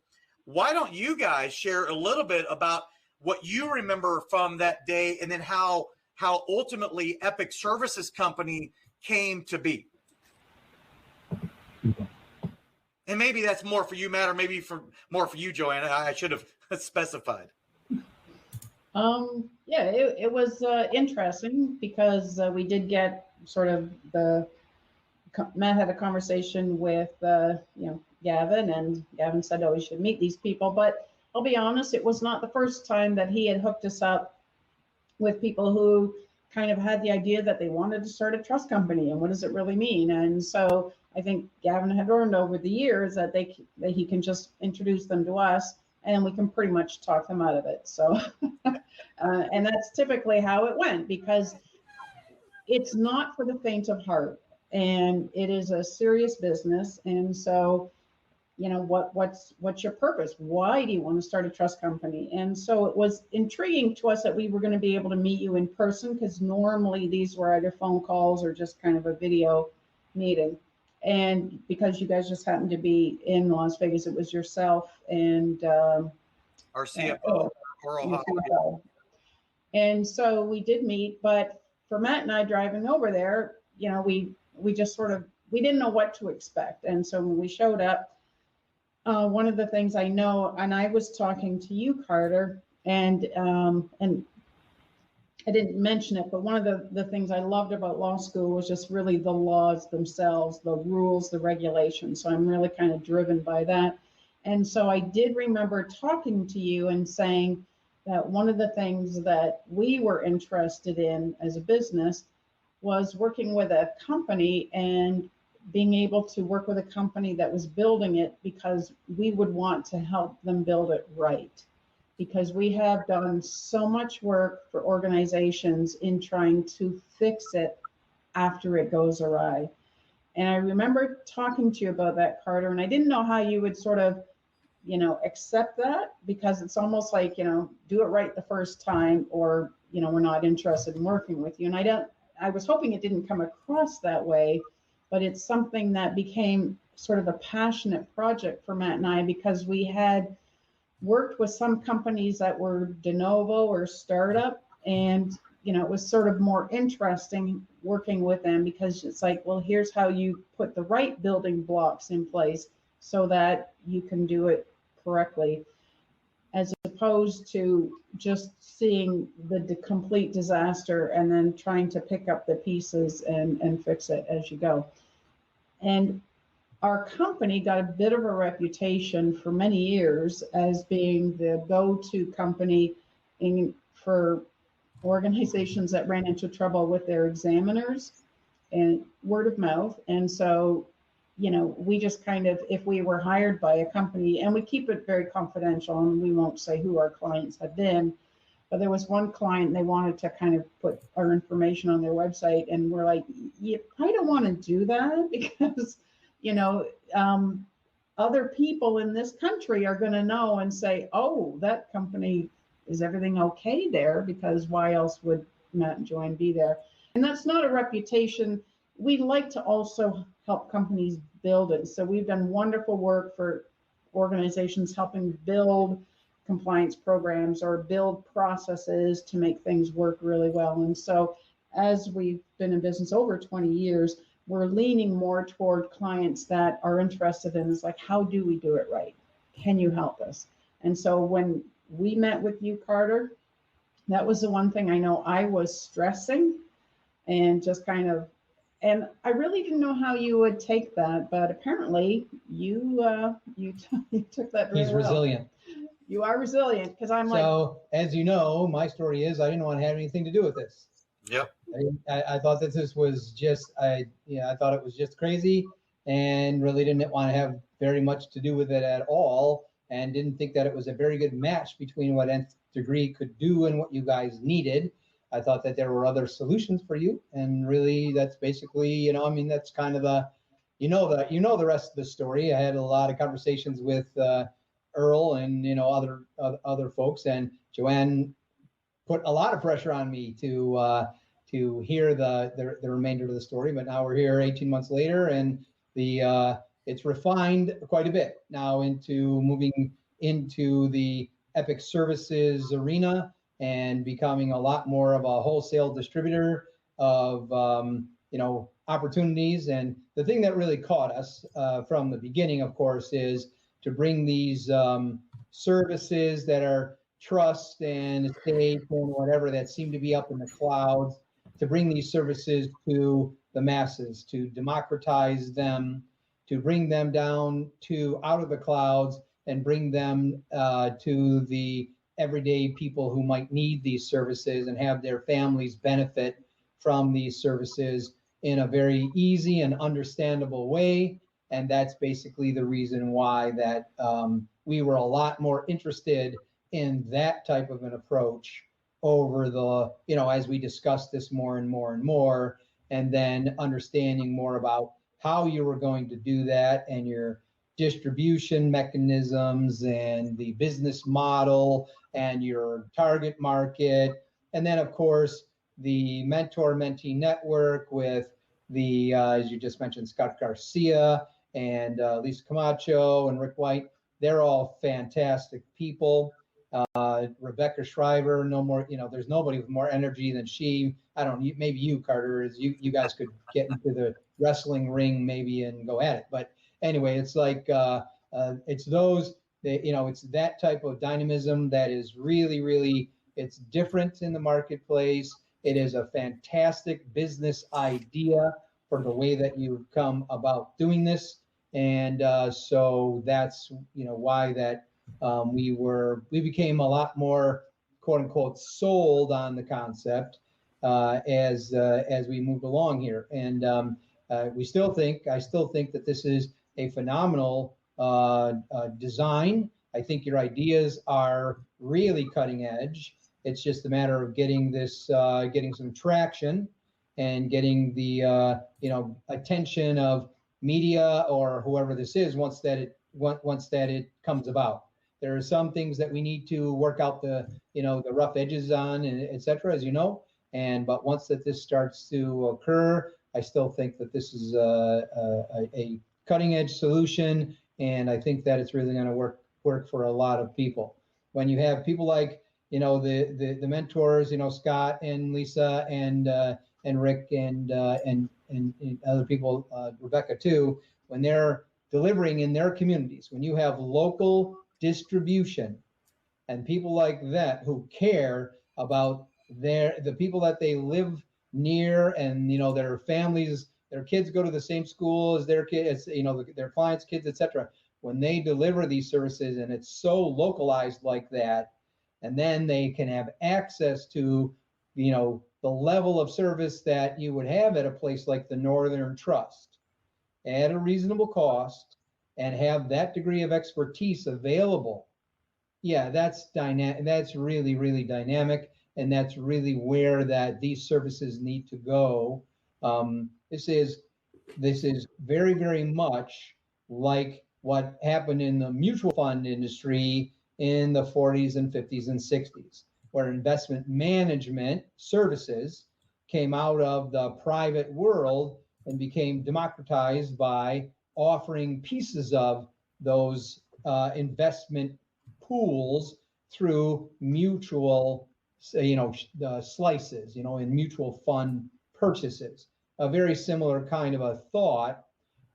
why don't you guys share a little bit about what you remember from that day, and then how ultimately Epic Services Company came to be? And maybe that's more for you, Matt, or maybe more for you, Joanne. I should have specified. Yeah, it was interesting because we did get sort of Matt had a conversation with Gavin, and Gavin said, oh, we should meet these people. But I'll be honest, it was not the first time that he had hooked us up with people who kind of had the idea that they wanted to start a trust company, and what does it really mean? And so I think Gavin had learned over the years that he can just introduce them to us, and we can pretty much talk them out of it. So, and that's typically how it went, because it's not for the faint of heart, and it is a serious business. And so, you know, what's your purpose? Why do you want to start a trust company? And so it was intriguing to us that we were going to be able to meet you in person, because normally these were either phone calls or just kind of a video meeting. And because you guys just happened to be in Las Vegas, it was yourself and our CFO, CFO. And so we did meet, but for Matt and I driving over there, you know, we just sort of, we didn't know what to expect. And so when we showed up, one of the things I know, and I was talking to you, Carter, and I didn't mention it, but one of the things I loved about law school was just really the laws themselves, the rules, the regulations. So I'm really kind of driven by that. And so I did remember talking to you and saying that one of the things that we were interested in as a business was working with a company and being able to work with a company that was building it, because we would want to help them build it right. Because we have done so much work for organizations in trying to fix it after it goes awry. And I remember talking to you about that, Carter, and I didn't know how you would sort of, you know, accept that, because it's almost like, you know, do it right the first time, or, you know, we're not interested in working with you. And I was hoping it didn't come across that way, but it's something that became sort of a passionate project for Matt and I, because we had worked with some companies that were de novo or startup, and you know, it was sort of more interesting working with them, because it's like, well, here's how you put the right building blocks in place so that you can do it correctly, as opposed to just seeing the complete disaster and then trying to pick up the pieces and fix it as you go. And our company got a bit of a reputation for many years as being the go-to company for organizations that ran into trouble with their examiners, and word of mouth. And so, you know, we just kind of, if we were hired by a company, and we keep it very confidential and we won't say who our clients have been, but there was one client, they wanted to kind of put our information on their website, and we're like, I don't want to do that, because you know, other people in this country are going to know and say, oh, that company, is everything okay there? Because why else would Matt and Joanne be there? And that's not a reputation. We like to also help companies build it. So we've done wonderful work for organizations helping build compliance programs or build processes to make things work really well. And so as we've been in business over 20 years, we're leaning more toward clients that are interested in, is like, how do we do it right? Can you help us? And so when we met with you, Carter, that was the one thing I know I was stressing. and just kind of, and I really didn't know how you would take that, but apparently you took that very He's well. resilient. You are resilient, because I'm like, So, as you know, my story is I didn't want to have anything to do with this. Yep. I thought that this was just, I thought it was just crazy, and really didn't want to have very much to do with it at all, and didn't think that it was a very good match between what Nth Degree could do and what you guys needed. I thought that there were other solutions for you, and really that's basically, that's kind of the rest of the story. I had a lot of conversations with Earl and other folks, and Joanne put a lot of pressure on me to hear the remainder of the story. But now we're here 18 months later, and it's refined quite a bit now into moving into the Epic Services arena and becoming a lot more of a wholesale distributor of opportunities. And the thing that really caught us from the beginning, of course, is to bring these services that are trust and estate and whatever that seem to be up in the clouds, to bring these services to the masses, to democratize them, to bring them down to out of the clouds and bring them to the everyday people who might need these services and have their families benefit from these services in a very easy and understandable way. And that's basically the reason why that we were a lot more interested in that type of an approach over the, as we discussed this more and more and more, and then understanding more about how you were going to do that and your distribution mechanisms and the business model and your target market. And then, of course, the mentor-mentee network with the, as you just mentioned, Scott Garcia and Lisa Camacho and Rick White. They're all fantastic people. Rebecca Shriver, no more, there's nobody with more energy than she. I don't know, maybe you, Carter, is you guys could get into the wrestling ring maybe and go at it. But anyway, it's like, it's those, it's that type of dynamism that is really, really, it's different in the marketplace. It is a fantastic business idea for the way that you come about doing this. And so that's, why that we became a lot more, quote unquote, sold on the concept as we moved along here. And I still think that this is a phenomenal design. I think your ideas are really cutting edge. It's just a matter of getting this, getting some traction and getting the, attention of media or whoever this is once that it comes about. There are some things that we need to work out the rough edges on, and et cetera, as you know. But once that this starts to occur, I still think that this is a cutting edge solution, and I think that it's really going to work for a lot of people. When you have people like the mentors, Scott and Lisa and Rick and other people, Rebecca too, when they're delivering in their communities, when you have local distribution and people like that who care about the people that they live near, and their families, their kids go to the same school as their kids, their clients' kids, etc. When they deliver these services and it's so localized like that, and then they can have access to the level of service that you would have at a place like the Northern Trust at a reasonable cost and have that degree of expertise available. Yeah, that's dynamic. That's really, really dynamic. And that's really where these services need to go. This is very, very much like what happened in the mutual fund industry in the 40s and 50s and 60s, where investment management services came out of the private world and became democratized by offering pieces of those investment pools through mutual, slices, in mutual fund purchases. A very similar kind of a thought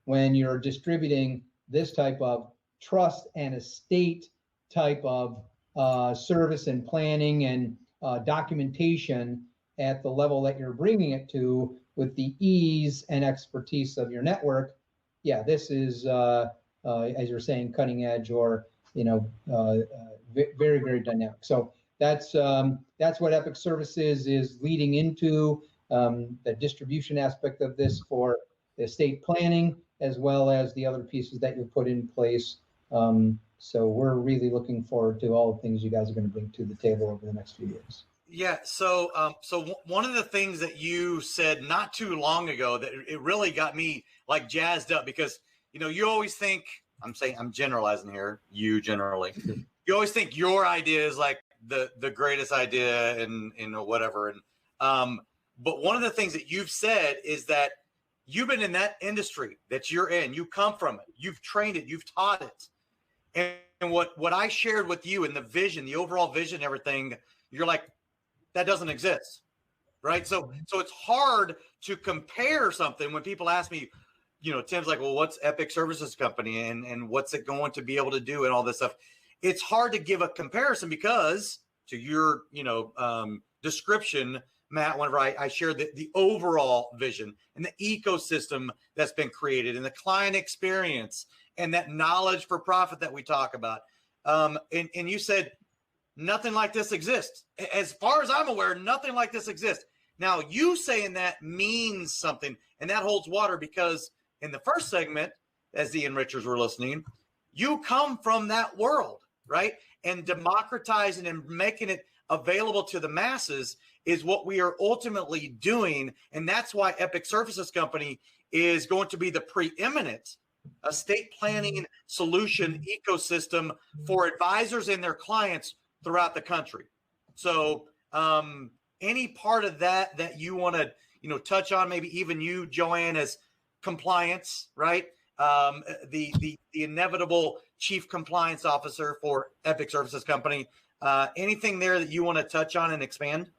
when you're distributing this type of trust and estate type of service and planning and documentation at the level that you're bringing it to with the ease and expertise of your network, yeah, this is, as you're saying, cutting edge or, very, very dynamic. So that's what Epic Services is leading into, the distribution aspect of this for the estate planning, as well as the other pieces that you put in place. So we're really looking forward to all the things you guys are going to bring to the table over the next few years. Yeah. So one of the things that you said not too long ago that it really got me like jazzed up, because, you always think, I'm generalizing here, you generally, you always think your idea is like the greatest idea and, whatever. And, but one of the things that you've said is that you've been in that industry that you're in, you come from it, you've trained it, you've taught it. And what I shared with you and the vision, the overall vision, everything, you're like, that doesn't exist, right? So it's hard to compare something when people ask me, Tim's like, well, what's Epic Services Company and what's it going to be able to do and all this stuff. It's hard to give a comparison because to your, description, Matt, whenever I shared the overall vision and the ecosystem that's been created and the client experience and that knowledge for profit that we talk about. And you said, nothing like this exists. As far as I'm aware, nothing like this exists. Now, you saying that means something, and that holds water because in the first segment, as the enrichers were listening, you come from that world, right? And democratizing and making it available to the masses is what we are ultimately doing. And that's why Epic Services Company is going to be the preeminent estate planning solution ecosystem for advisors and their clients throughout the country. So any part of that you want to, touch on, maybe even you, Joanne, as compliance, right? The inevitable chief compliance officer for Epic Services Company. Anything there that you want to touch on and expand?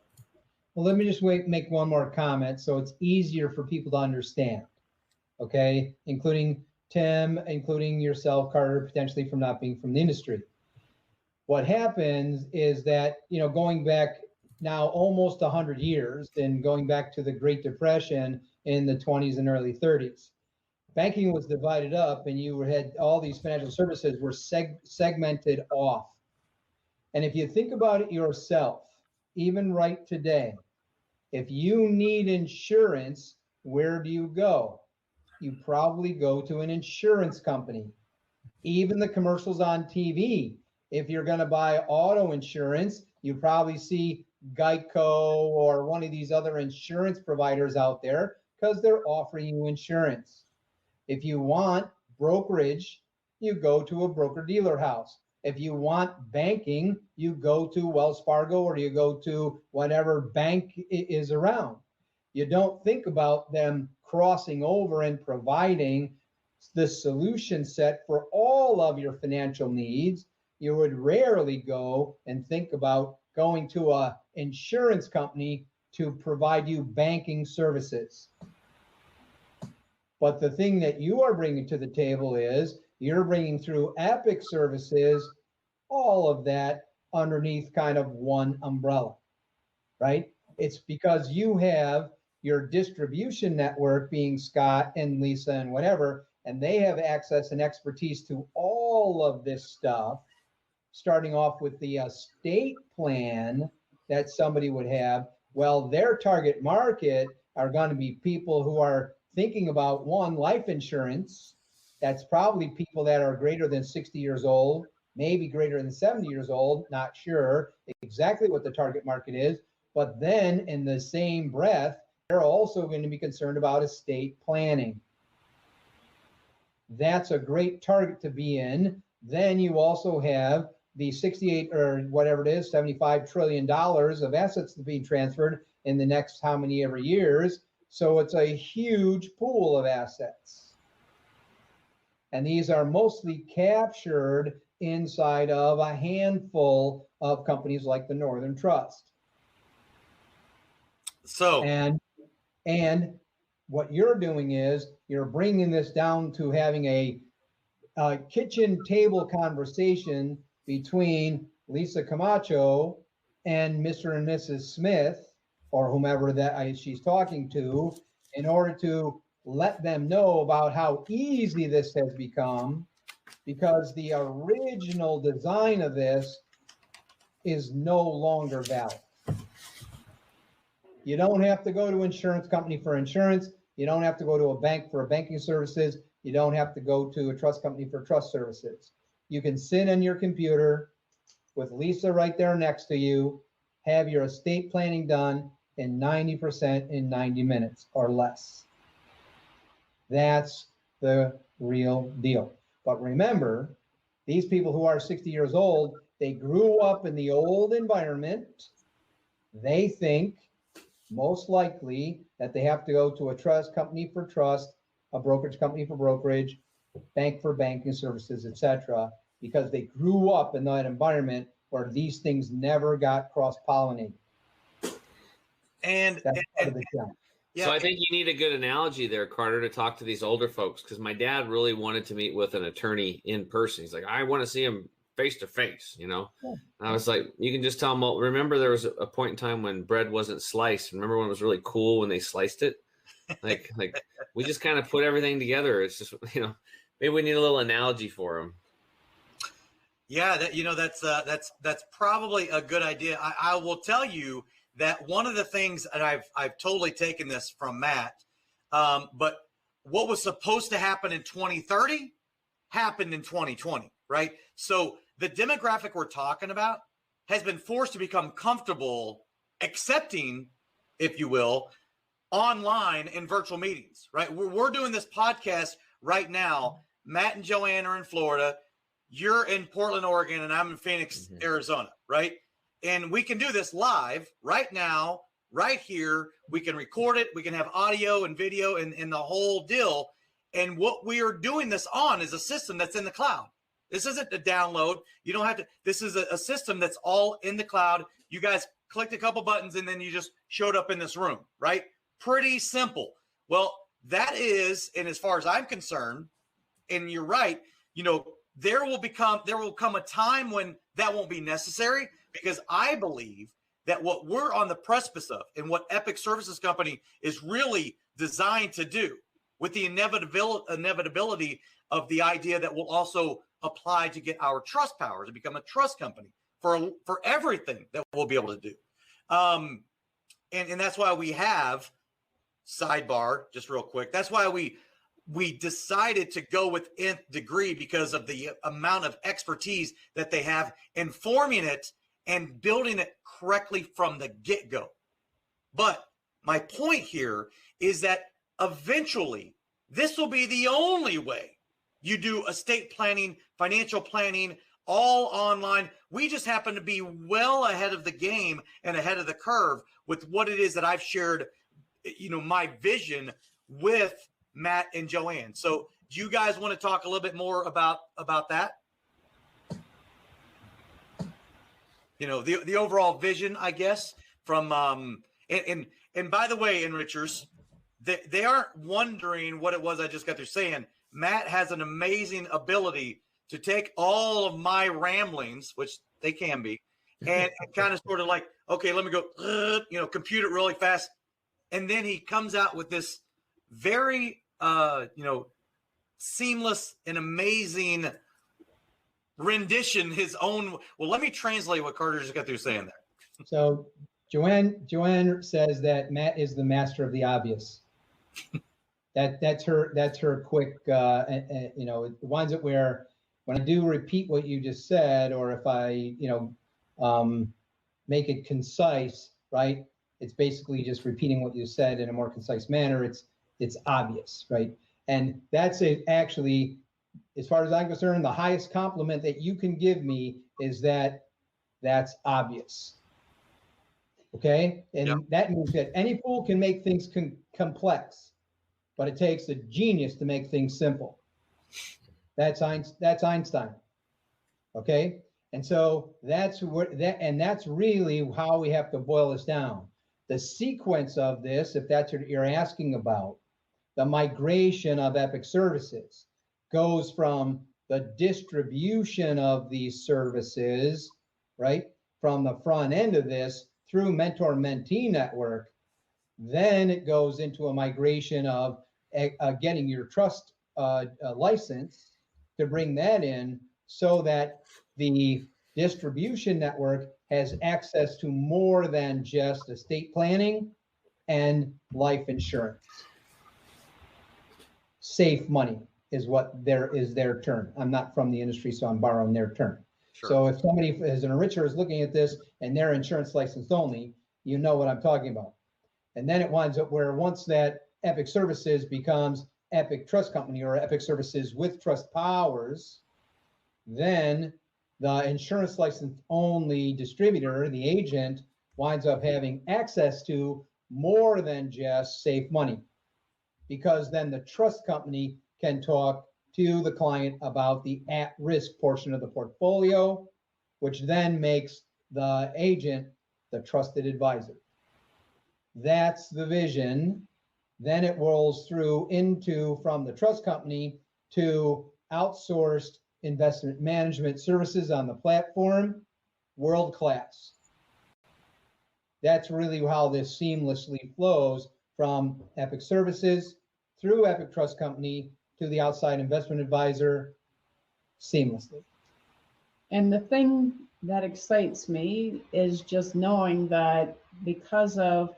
Well, let me just make one more comment so it's easier for people to understand, okay? Including Tim, including yourself, Carter, potentially from not being from the industry. What happens is that, going back now almost 100 years and going back to the Great Depression in the 20s and early 30s, banking was divided up and you had all these financial services were segmented off. And if you think about it yourself, even right today, if you need insurance, where do you go? You probably go to an insurance company. Even the commercials on TV, if you're going to buy auto insurance, you probably see Geico or one of these other insurance providers out there because they're offering you insurance. If you want brokerage, you go to a broker-dealer house. If you want banking, you go to Wells Fargo or you go to whatever bank is around. You don't think about them crossing over and providing the solution set for all of your financial needs. You would rarely go and think about going to an insurance company to provide you banking services. But the thing that you are bringing to the table is you're bringing through Epic Services all of that underneath kind of one umbrella, right? It's because you have your distribution network being Scott and Lisa and whatever, and they have access and expertise to all of this stuff, starting off with the estate plan that somebody would have. Well, their target market are going to be people who are thinking about, one, life insurance. That's probably people that are greater than 60 years old, maybe greater than 70 years old, not sure exactly what the target market is. But then in the same breath, they're also going to be concerned about estate planning. That's a great target to be in. Then you also have the 68 or whatever it is, $75 trillion of assets to be transferred in the next how many ever years. So it's a huge pool of assets. And these are mostly captured inside of a handful of companies like the Northern Trust. So, and what you're doing is you're bringing this down to having a kitchen table conversation between Lisa Camacho and Mr. and Mrs. Smith or whomever that she's talking to, in order to let them know about how easy this has become, because the original design of this is no longer valid. You don't have to go to insurance company for insurance. You don't have to go to a bank for banking services. You don't have to go to a trust company for trust services. You can sit on your computer with Lisa right there next to you, have your estate planning done in 90% in 90 minutes or less. That's the real deal. But remember, these people who are 60 years old, they grew up in the old environment. They think most likely that they have to go to a trust company for trust, a brokerage company for brokerage, bank for banking services, etc., because they grew up in that environment where these things never got cross-pollinated. And that's part of the challenge. Yeah, so I think you need a good analogy there, Carter, to talk to these older folks, because my dad really wanted to meet with an attorney in person. He's like, I want to see him face to face, you know? Yeah. And I was like, you can just tell them, well, remember there was a point in time when bread wasn't sliced. Remember when it was really cool when they sliced it? Like we just kind of put everything together. It's just, you know, maybe we need a little analogy for them. Yeah, that's probably a good idea. I will tell you that one of the things, and I've totally taken this from Matt, but what was supposed to happen in 2030 happened in 2020, right? So the demographic we're talking about has been forced to become comfortable accepting, if you will, online and virtual meetings, right? We're doing this podcast right now. Matt and Joanne are in Florida. You're in Portland, Oregon, and I'm in Phoenix, Arizona, right? And we can do this live right now, right here. We can record it. We can have audio and video and the whole deal. And what we are doing this on is a system that's in the cloud. This isn't a download. You don't have to. This is a system that's all in the cloud. You guys clicked a couple buttons and then you just showed up in this room, right? Pretty simple. Well, that is, and as far as I'm concerned, and you're right, you know, there will come a time when that won't be necessary, because I believe that what we're on the precipice of and what Epic Services Company is really designed to do, with the inevitability of the idea that will also apply to get our trust power to become a trust company for everything that we'll be able to do. And that's why we have, sidebar, just real quick, that's why we decided to go with Nth Degree, because of the amount of expertise that they have in forming it and building it correctly from the get-go. But my point here is that eventually this will be the only way you do estate planning, financial planning, all online. We just happen to be well ahead of the game and ahead of the curve with what it is that I've shared, you know, my vision with Matt and Joanne. So do you guys want to talk a little bit more about that? You know, the overall vision, I guess, from and by the way, enrichers, they aren't wondering what it was I just got through saying. Matt has an amazing ability to take all of my ramblings, which they can be, and kind of sort of like, okay, let me go, you know, compute it really fast. And then he comes out with this very, you know, seamless and amazing rendition, his own. Well, let me translate what Carter just got through saying there. So Joanne says that Matt is the master of the obvious. That's her quick, you know, the ones that where when I do repeat what you just said, or if I, you know, make it concise, right? It's basically just repeating what you said in a more concise manner. It's obvious, right? And that's actually, as far as I'm concerned, the highest compliment that you can give me is that that's obvious. Okay? And yep. That means that any fool can make things complex, but it takes a genius to make things simple. That's Einstein. Okay? And so that's really how we have to boil this down. The sequence of this, if that's what you're asking about, the migration of Epic Services goes from the distribution of these services, right, from the front end of this through mentor-mentee network, then it goes into a migration of getting your trust license to bring that in so that the distribution network has access to more than just estate planning and life insurance. Safe money is what their term. I'm not from the industry, so I'm borrowing their term. Sure. So if somebody as an enricher is looking at this and they're insurance licensed only, you know what I'm talking about. And then it winds up where once that Epic Services becomes Epic Trust Company or Epic Services with trust powers, then the insurance license only distributor, the agent, winds up having access to more than just safe money, because then the trust company can talk to the client about the at-risk portion of the portfolio, which then makes the agent the trusted advisor. That's the vision. Then it rolls through into from the trust company to outsourced investment management services on the platform, world class. That's really how this seamlessly flows from Epic Services through Epic Trust Company to the outside investment advisor seamlessly. And the thing that excites me is just knowing that because of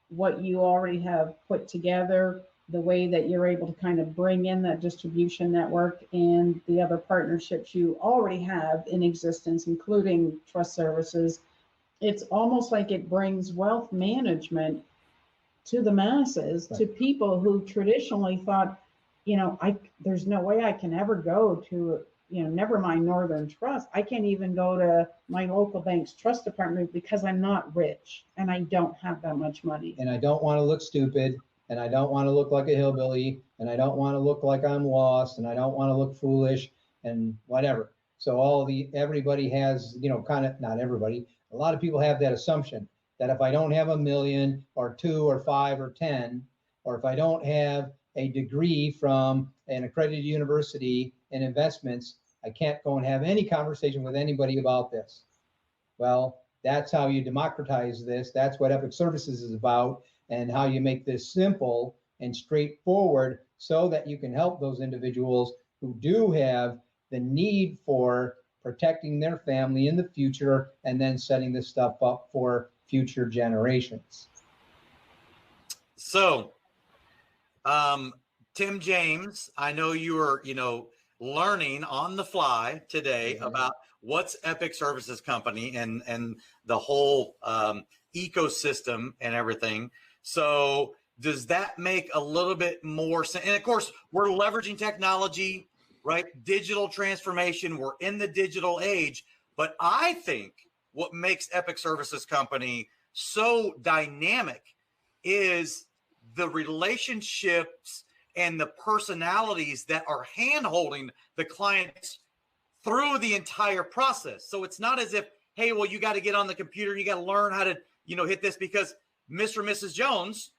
what you already have put together, the way that you're able to kind of bring in that distribution network and the other partnerships you already have in existence, including trust services, it's almost like it brings wealth management to the masses, to people who traditionally thought, there's no way I can ever go to, never mind Northern Trust. I can't even go to my local bank's trust department because I'm not rich and I don't have that much money. And I don't want to look stupid, and I don't want to look like a hillbilly, and I don't want to look like I'm lost, and I don't want to look foolish and whatever. So everybody has, not everybody, a lot of people have that assumption that if I don't have $1 million or 2 or 5 or 10, or if I don't have a degree from an accredited university in investments, I can't go and have any conversation with anybody about this. Well, that's how you democratize this. That's what Epic Services is about, and how you make this simple and straightforward so that you can help those individuals who do have the need for protecting their family in the future and then setting this stuff up for future generations. So, Tim James, I know you are, learning on the fly today about what's Epic Services Company and the whole ecosystem and everything. So does that make a little bit more sense? And of course, we're leveraging technology, right? Digital transformation. We're in the digital age. But I think what makes Epic Services Company so dynamic is the relationships and the personalities that are hand-holding the clients through the entire process. So it's not as if, hey, well, you got to get on the computer, you got to learn how to, hit this, because Mr. and Mrs. Jones,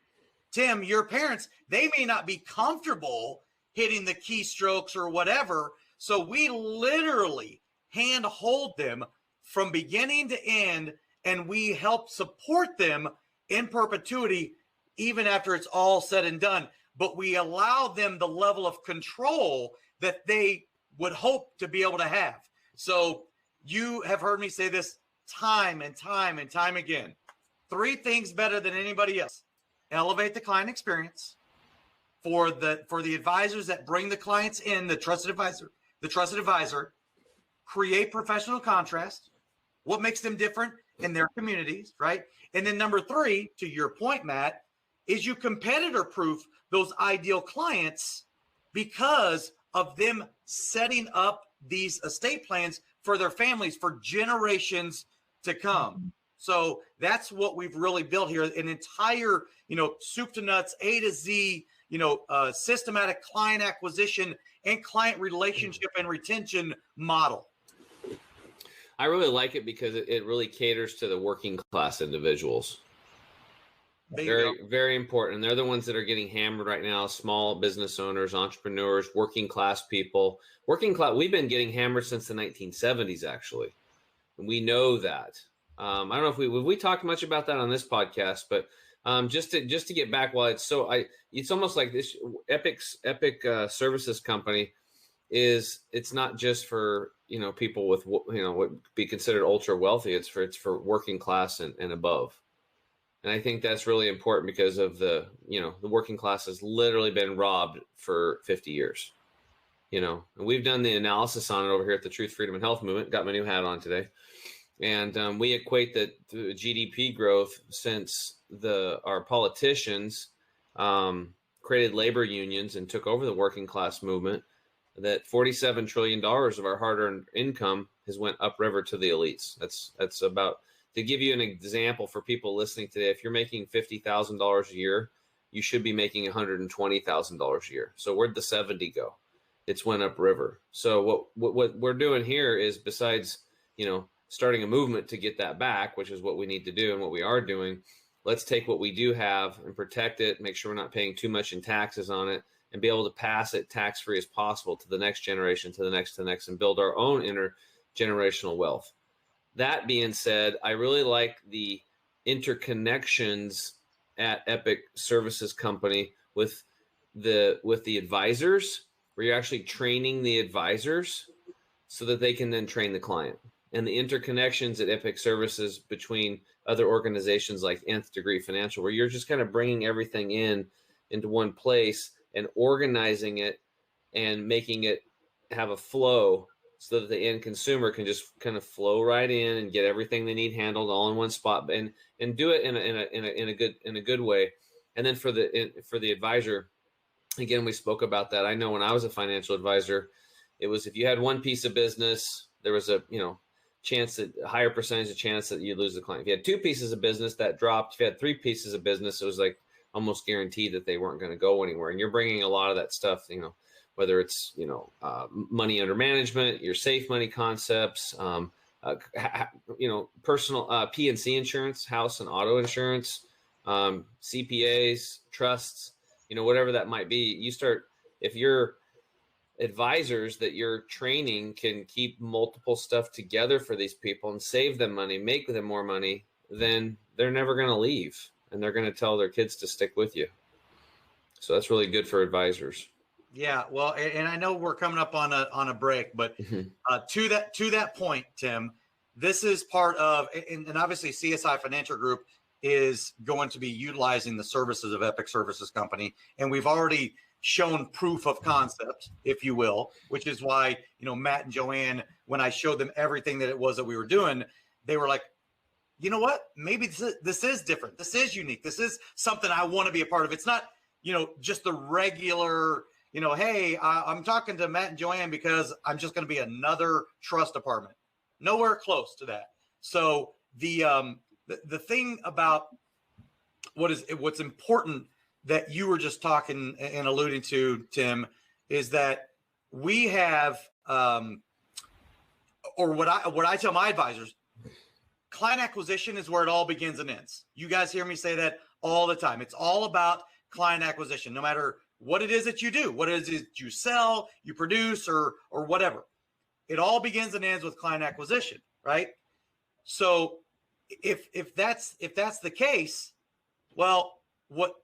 Tim, your parents, they may not be comfortable hitting the keystrokes or whatever. So we literally hand hold them from beginning to end, and we help support them in perpetuity, even after it's all said and done. But we allow them the level of control that they would hope to be able to have. So you have heard me say this time and time and time again. 3 things better than anybody else: elevate the client experience for the advisors that bring the clients in, the trusted advisor, create professional contrast, what makes them different in their communities, right? And then number 3, to your point, Matt, is you competitor proof those ideal clients because of them setting up these estate plans for their families for generations to come. So that's what we've really built here, an entire, soup to nuts, A to Z, systematic client acquisition and client relationship and retention model. I really like it because it really caters to the working class individuals. Very, very important. They're the ones that are getting hammered right now. Small business owners, entrepreneurs, working class people. Working class, we've been getting hammered since the 1970s, actually. And we know that. I don't know if we talked much about that on this podcast, but just to get back, while it's almost like this Epic Services company it's not just for people with what would be considered ultra wealthy. It's for working class and above. And I think that's really important because of the working class has literally been robbed for 50 years. And we've done the analysis on it over here at the Truth, Freedom, and Health Movement. Got my new hat on today. And we equate that the GDP growth since our politicians created labor unions and took over the working class movement, that $47 trillion of our hard-earned income has went upriver to the elites. That's about, to give you an example for people listening today, if you're making $50,000 a year, you should be making $120,000 a year. So where'd the 70 go? It's went upriver. So what we're doing here is, besides, starting a movement to get that back, which is what we need to do and what we are doing, let's take what we do have and protect it, make sure we're not paying too much in taxes on it, and be able to pass it tax-free as possible to the next generation, to the next, and build our own intergenerational wealth. That being said, I really like the interconnections at Epic Services Company with the advisors, where you're actually training the advisors so that they can then train the client. And the interconnections at Epic Services between other organizations like Nth Degree Financial, where you're just kind of bringing everything into one place and organizing it and making it have a flow so that the end consumer can just kind of flow right in and get everything they need handled all in one spot, and do it in a good way. And then for the advisor, again, we spoke about that. I know when I was a financial advisor, it was, if you had one piece of business, there was a higher percentage of chance that you'd lose the client. If you had two pieces of business, that dropped. If you had three pieces of business, it was like almost guaranteed that they weren't going to go anywhere. And you're bringing a lot of that stuff, whether it's, money under management, your safe money concepts, personal P&C insurance, house and auto insurance, CPAs, trusts, whatever that might be. If your advisors that you're training can keep multiple stuff together for these people and save them money, make them more money, then they're never going to leave, and they're going to tell their kids to stick with you. So that's really good for advisors. Yeah, well, and I know we're coming up on a break, but to that point, Tim, this is part of, and obviously CSI Financial Group is going to be utilizing the services of Epic Services Company, and we've already shown proof of concept, if you will, which is why, Matt and Joanne, when I showed them everything that it was that we were doing, they were like, you know what, maybe this is different. This is unique. This is something I want to be a part of. It's not, just the regular, hey, I'm talking to Matt and Joanne because I'm just going to be another trust department. Nowhere close to that. So the thing about what's important that you were just talking and alluding to, Tim, is that we have, or what I tell my advisors, client acquisition is where it all begins and ends. You guys hear me say that all the time. It's all about client acquisition, no matter what it is that you do, what it is that you sell, you produce, or whatever. It all begins and ends with client acquisition, right? So if that's the case, well, what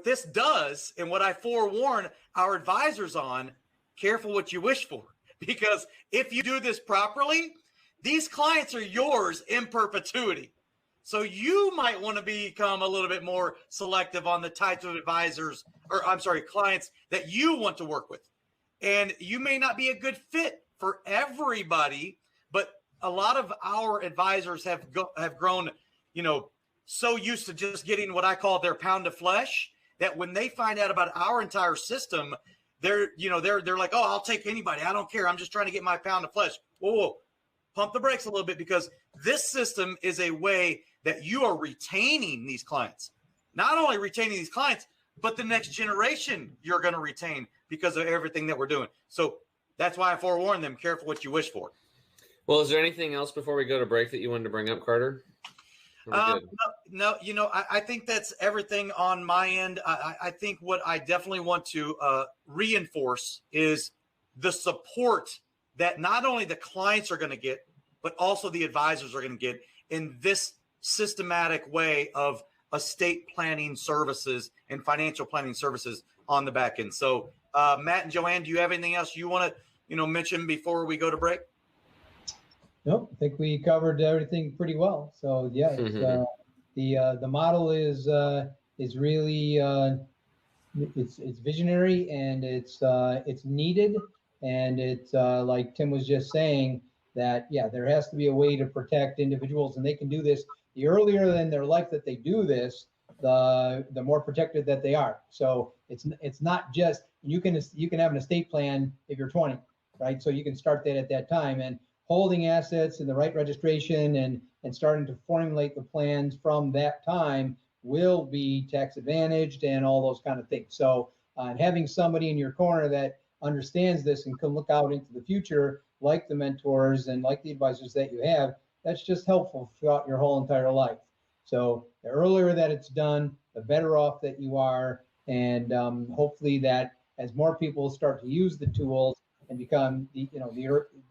this does, and what I forewarn our advisors on, careful what you wish for, because if you do this properly, these clients are yours in perpetuity. So you might want to become a little bit more selective on the types of clients that you want to work with. And you may not be a good fit for everybody, but a lot of our advisors have grown, so used to just getting what I call their pound of flesh, that when they find out about our entire system, they're like, oh, I'll take anybody. I don't care. I'm just trying to get my pound of flesh. Whoa. Pump the brakes a little bit, because this system is a way that you are retaining these clients. Not only retaining these clients, but the next generation you're going to retain because of everything that we're doing. So that's why I forewarn them, careful what you wish for. Well, is there anything else before we go to break that you wanted to bring up, Carter? No, I think that's everything on my end. I think what I definitely want to reinforce is the support that not only the clients are going to get, but also the advisors are going to get. in this systematic way of estate planning services and financial planning services on the back end. So Matt and Joanne, do you have anything else you want to, mention before we go to break? Nope, I think we covered everything pretty well. So yeah, it's, the model is really it's visionary, and it's needed, and it's like Tim was just saying, that there has to be a way to protect individuals, and they can do this. The earlier in their life that they do this, the more protected that they are. So it's not just you can have an estate plan if you're 20, right? So you can start that at that time, and holding assets in the right registration and starting to formulate the plans from that time will be tax advantaged and all those kind of things. So having somebody in your corner that understands this and can look out into the future, like the mentors and like the advisors that you have, that's just helpful throughout your whole entire life. So the earlier that it's done, the better off that you are. And hopefully that as more people start to use the tools and become the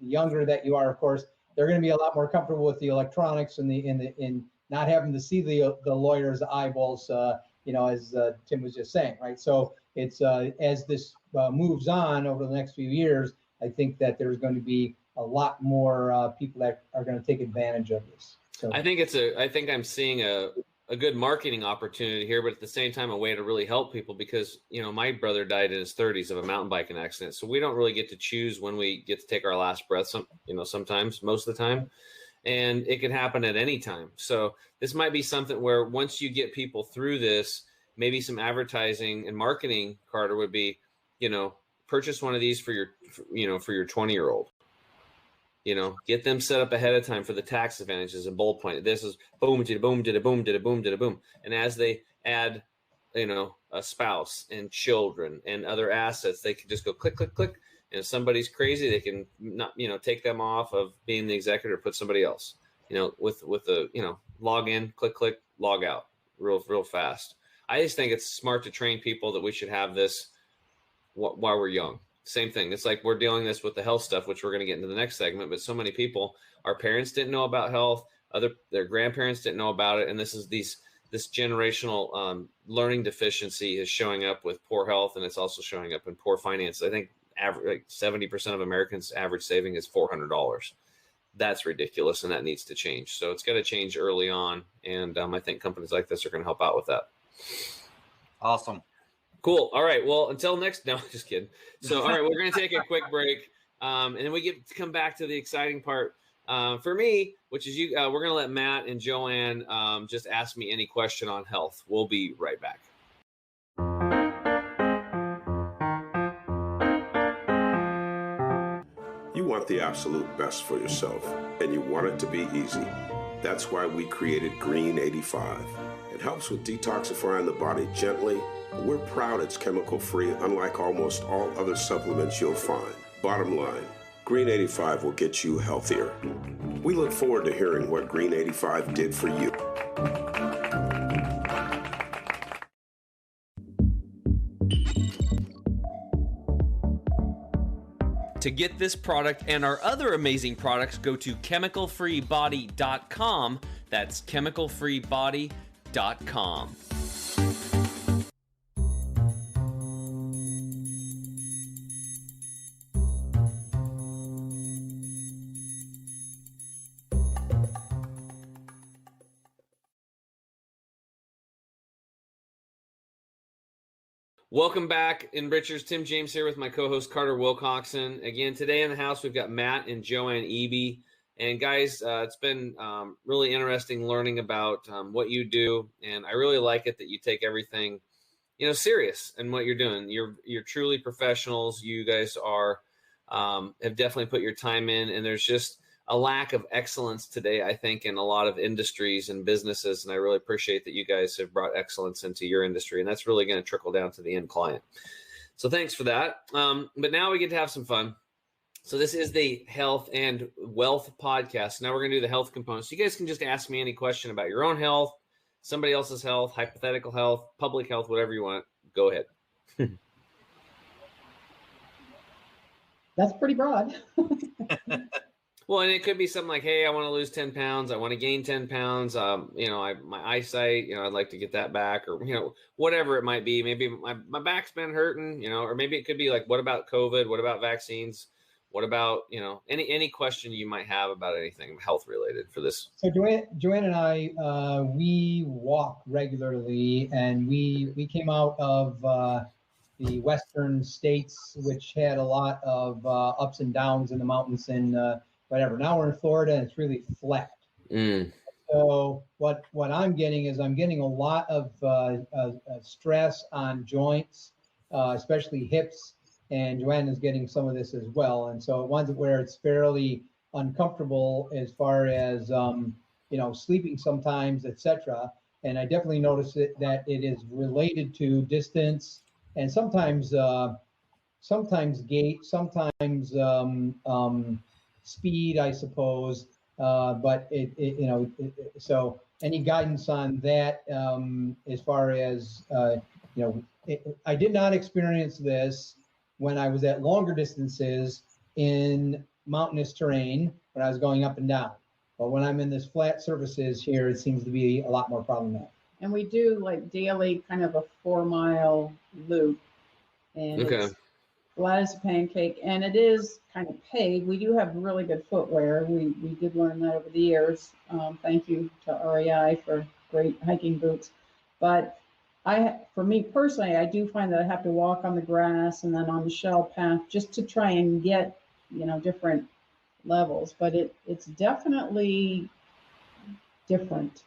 younger that you are, of course, they're going to be a lot more comfortable with the electronics and in not having to see the lawyer's eyeballs, as Tim was just saying, right? So it's as this moves on over the next few years, I think that there's going to be a lot more people that are going to take advantage of this. So I think I'm seeing a good marketing opportunity here, but at the same time, a way to really help people because, my brother died in his 30s of a mountain biking accident. So we don't really get to choose when we get to take our last breath. Sometimes, most of the time, and it can happen at any time. So this might be something where once you get people through this, maybe some advertising and marketing, Carter, would be, purchase one of these for your 20-year-old. Get them set up ahead of time for the tax advantages and bold point. This is boom, did a boom, did a boom, did a boom, did a boom. And as they add, a spouse and children and other assets, they can just go click, click, click. And if somebody's crazy, they can not, take them off of being the executor, put somebody else, with a, log in, click, click, log out real fast. I just think it's smart to train people that we should have this while we're young. Same thing. It's like we're dealing this with the health stuff, which we're going to get into the next segment. But so many people, our parents didn't know about health. Their grandparents didn't know about it. And this generational learning deficiency is showing up with poor health. And it's also showing up in poor finances. I think 70% of Americans' average saving is $400. That's ridiculous. And that needs to change. So it's got to change early on. And I think companies like this are going to help out with that. Awesome. Cool. All right. Well, until next, no, just kidding. So, all right, we're going to take a quick break. And then we get to come back to the exciting part for me, which is we're going to let Matt and Joanne just ask me any question on health. We'll be right back. You want the absolute best for yourself, and you want it to be easy. That's why we created Green 85. It helps with detoxifying the body gently. We're proud it's chemical-free, unlike almost all other supplements you'll find. Bottom line, Green 85 will get you healthier. We look forward to hearing what Green 85 did for you. To get this product and our other amazing products, go to chemicalfreebody.com. That's chemicalfreebody.com. Welcome back, Enrichers. Tim James here with my co-host Carter Wilcoxon. Again, today in the house, we've got Matt and Joanne Eby. And guys, it's been really interesting learning about what you do. And I really like it that you take everything, serious in what you're doing. You're truly professionals. You guys are have definitely put your time in. And there's just a lack of excellence today, I think, in a lot of industries and businesses. And I really appreciate that you guys have brought excellence into your industry. And that's really going to trickle down to the end client. So thanks for that. But now we get to have some fun. So this is the Health and Wealth podcast. Now we're going to do the health components. So you guys can just ask me any question about your own health, somebody else's health, hypothetical health, public health, whatever you want. Go ahead. That's pretty broad. Well, and it could be something like, hey, I want to lose 10 pounds. I want to gain 10 pounds. My eyesight, I'd like to get that back, or, whatever it might be. Maybe my back's been hurting, or maybe it could be like, what about COVID? What about vaccines? What about, any question you might have about anything health related for this? So Joanne and I, we walk regularly, and we came out of the western states, which had a lot of ups and downs in the mountains and whatever. Now we're in Florida, and it's really flat. So what I'm getting is I'm getting a lot of stress on joints, especially hips, and Joanne is getting some of this as well. And so ones where it's fairly uncomfortable as far as sleeping sometimes, etc. And I definitely notice that it is related to distance, and sometimes gait, sometimes speed, I suppose. But so any guidance on that as far as I did not experience this when I was at longer distances in mountainous terrain when I was going up and down. But when I'm in this flat surfaces here, it seems to be a lot more problematic. And we do like daily kind of a 4-mile loop. And it's flat as a pancake, and it is kind of paved. We do have really good footwear. We did learn that over the years. Thank you to REI for great hiking boots. But for me personally, I do find that I have to walk on the grass and then on the shell path just to try and get, different levels. But it's definitely different.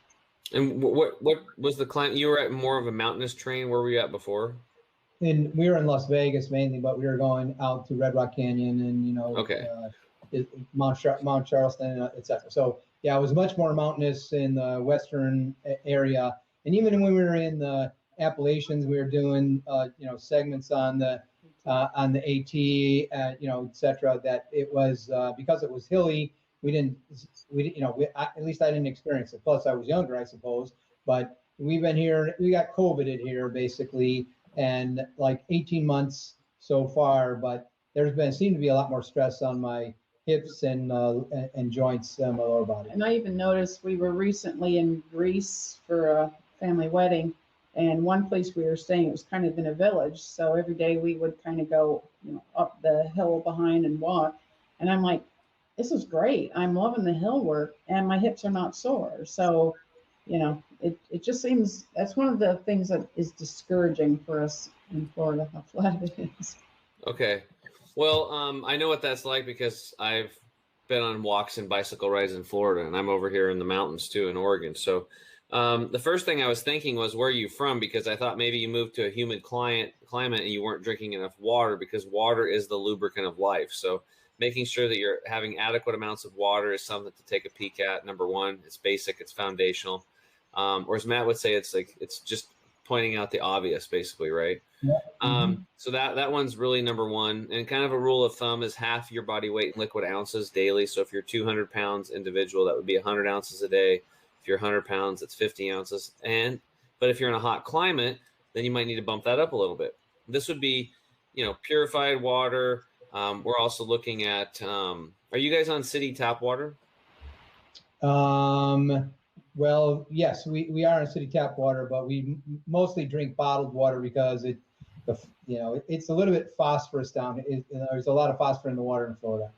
And what was the climate? You were at more of a mountainous terrain. Where were you at before? And we were in Las Vegas mainly, but we were going out to Red Rock Canyon and, Mount Charleston, etc. So, yeah, it was much more mountainous in the western area. And even when we were in the Appalachians, we were doing, segments on the AT, etc. That it was because it was hilly. At least I didn't experience it. Plus, I was younger, I suppose. But we've been here. We got COVIDed here basically, and like 18 months so far. But seemed to be a lot more stress on my hips and joints in my lower body. And I even noticed we were recently in Greece for a family wedding, and one place we were staying, it was kind of in a village. So every day we would kind of go, up the hill behind and walk. And I'm like, this is great. I'm loving the hill work, and my hips are not sore. So, it just seems that's one of the things that is discouraging for us in Florida, how flat it is. Okay. Well, I know what that's like because I've been on walks and bicycle rides in Florida, and I'm over here in the mountains too in Oregon. So the first thing I was thinking was, where are you from? Because I thought maybe you moved to a humid climate and you weren't drinking enough water, because water is the lubricant of life. So making sure that you're having adequate amounts of water is something to take a peek at. Number one, it's basic, it's foundational. Or as Matt would say, it's just pointing out the obvious, basically, right? Yeah. So that one's really number one. And kind of a rule of thumb is half your body weight in liquid ounces daily. So if you're 200 pounds individual, that would be 100 ounces a day. If you're 100 pounds, that's 50 ounces. But if you're in a hot climate, then you might need to bump that up a little bit. This would be, purified water. We're also looking at, are you guys on city tap water? Well, yes, we are on city tap water, but we mostly drink bottled water because it's a little bit phosphorus down. There's a lot of phosphorus in the water in Florida.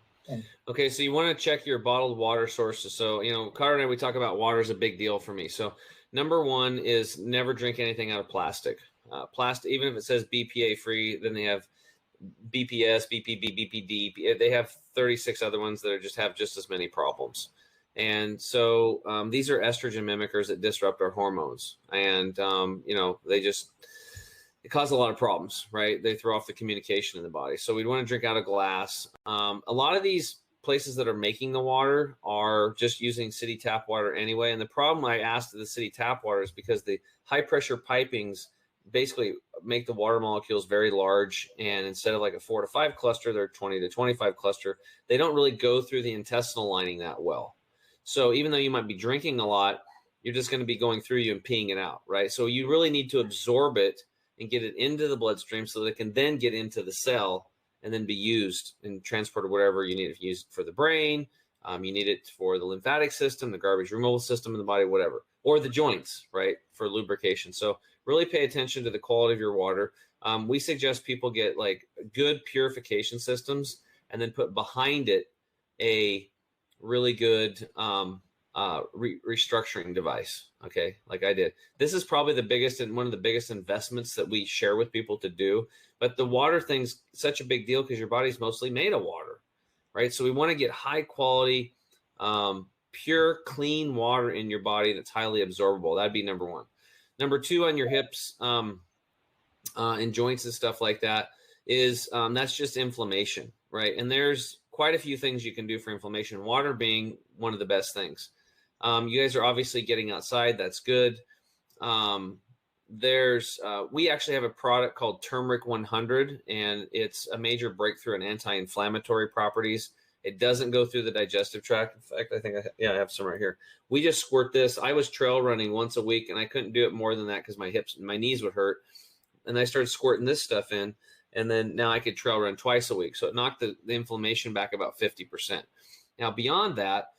Okay, so you want to check your bottled water sources. So, Carter and I, we talk about water is a big deal for me. So number one is never drink anything out of plastic. Plastic, even if it says BPA free, then they have BPS, BPB, BPD. They have 36 other ones that have just as many problems. And so these are estrogen mimickers that disrupt our hormones. And, it causes a lot of problems, right? They throw off the communication in the body. So we'd want to drink out of glass. A lot of these places that are making the water are just using city tap water anyway. And the problem I asked of the city tap water is because the high pressure pipings basically make the water molecules very large. And instead of like a 4 to 5 cluster, they're 20 to 25 cluster. They don't really go through the intestinal lining that well. So even though you might be drinking a lot, you're just going to be going through you and peeing it out, right? So you really need to absorb it and get it into the bloodstream so that it can then get into the cell and then be used and transported wherever you need it used for the brain, You need it for the lymphatic system, the garbage removal system in the body, whatever, or the joints, right, for lubrication. So really pay attention to the quality of your water. We suggest people get like good purification systems and then put behind it a really good restructuring device. Okay, like I did. This is probably the biggest and one of the biggest investments that we share with people to do. But the water thing's such a big deal because your body's mostly made of water, right? So we want to get high quality, pure, clean water in your body that's highly absorbable. That'd be number one. Number two on your hips and joints and stuff like that is that's just inflammation, right? And there's quite a few things you can do for inflammation, water being one of the best things. You guys are obviously getting outside. That's good. We actually have a product called Turmeric 100, and it's a major breakthrough in anti-inflammatory properties. It doesn't go through the digestive tract. In fact, I think I have some right here. We just squirt this. I was trail running once a week, and I couldn't do it more than that because my hips and my knees would hurt. And I started squirting this stuff in, and then now I could trail run twice a week. So it knocked the inflammation back about 50%. Now, beyond that,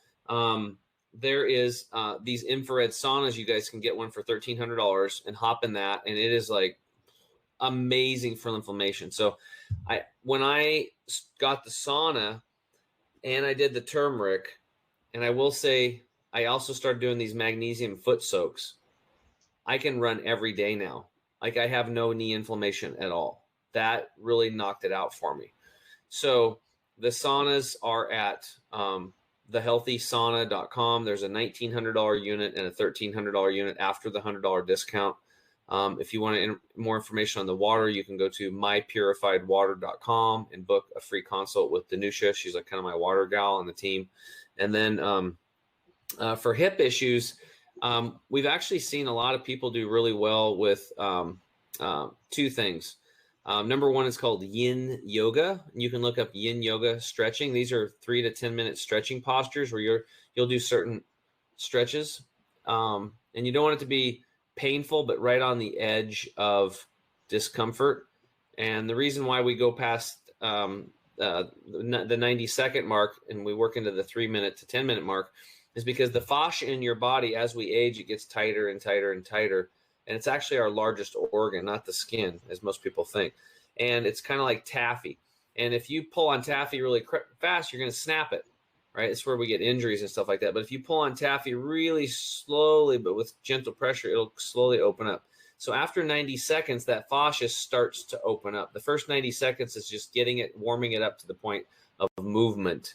there is these infrared saunas. You guys can get one for $1,300 and hop in that, and it is like amazing for inflammation. So when I got the sauna and I did the turmeric, and I will say I also started doing these magnesium foot soaks, I can run every day now. Like I have no knee inflammation at all. That really knocked it out for me. So the saunas are at thehealthysauna.com. There's a $1,900 unit and a $1,300 unit after the $100 discount. If you want more information on the water, you can go to mypurifiedwater.com and book a free consult with Danusha. She's like kind of my water gal on the team. And then for hip issues, we've actually seen a lot of people do really well with two things. Number one is called Yin Yoga. You can look up Yin Yoga stretching. These are 3 to 10 minute stretching postures where you'll do certain stretches. And you don't want it to be painful, but right on the edge of discomfort. And the reason why we go past the 90-second mark and we work into the 3 minute to 10 minute mark is because the fascia in your body, as we age, it gets tighter and tighter and tighter. And it's actually our largest organ, not the skin, as most people think. And it's kind of like taffy. And if you pull on taffy really fast, you're going to snap it, right? It's where we get injuries and stuff like that. But if you pull on taffy really slowly, but with gentle pressure, it'll slowly open up. So after 90 seconds, that fascia starts to open up. The first 90 seconds is just warming it up to the point of movement.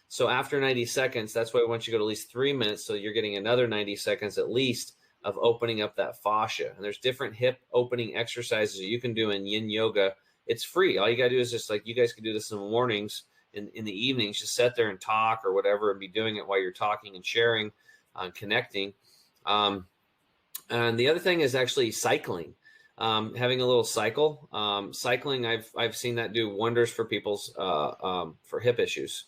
So after 90 seconds, that's why we want you to go to at least 3 minutes. So you're getting another 90 seconds at least of opening up that fascia. And there's different hip opening exercises that you can do in Yin Yoga. It's free. All you got to do is just like, you guys can do this in the mornings, in the evenings, just sit there and talk or whatever and be doing it while you're talking and sharing, connecting. And the other thing is actually cycling, having a little cycle. Cycling, I've seen that do wonders for people's, for hip issues.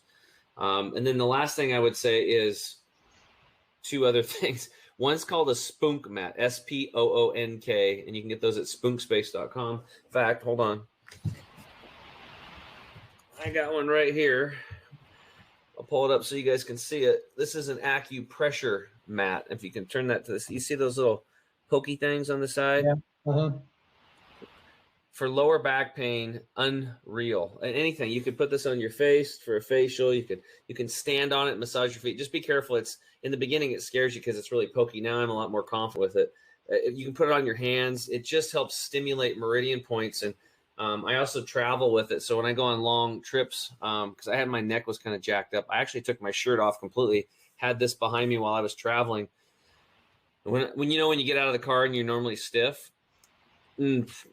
And then the last thing I would say is two other things. One's called a spunk mat, SPOONK, and you can get those at spunkspace.com. In fact, hold on. I got one right here. I'll pull it up so you guys can see it. This is an Accu Pressure Mat. If you can turn that to this, you see those little pokey things on the side? Yeah. Uh-huh. For lower back pain, unreal. And anything, you could put this on your face for a facial. You can stand on it, massage your feet. Just be careful. It's in the beginning, it scares you because it's really pokey. Now I'm a lot more confident with it. You can put it on your hands. It just helps stimulate meridian points. And I also travel with it. So when I go on long trips, because I had my neck was kind of jacked up, I actually took my shirt off completely, had this behind me while I was traveling. When you get out of the car and you're normally stiff,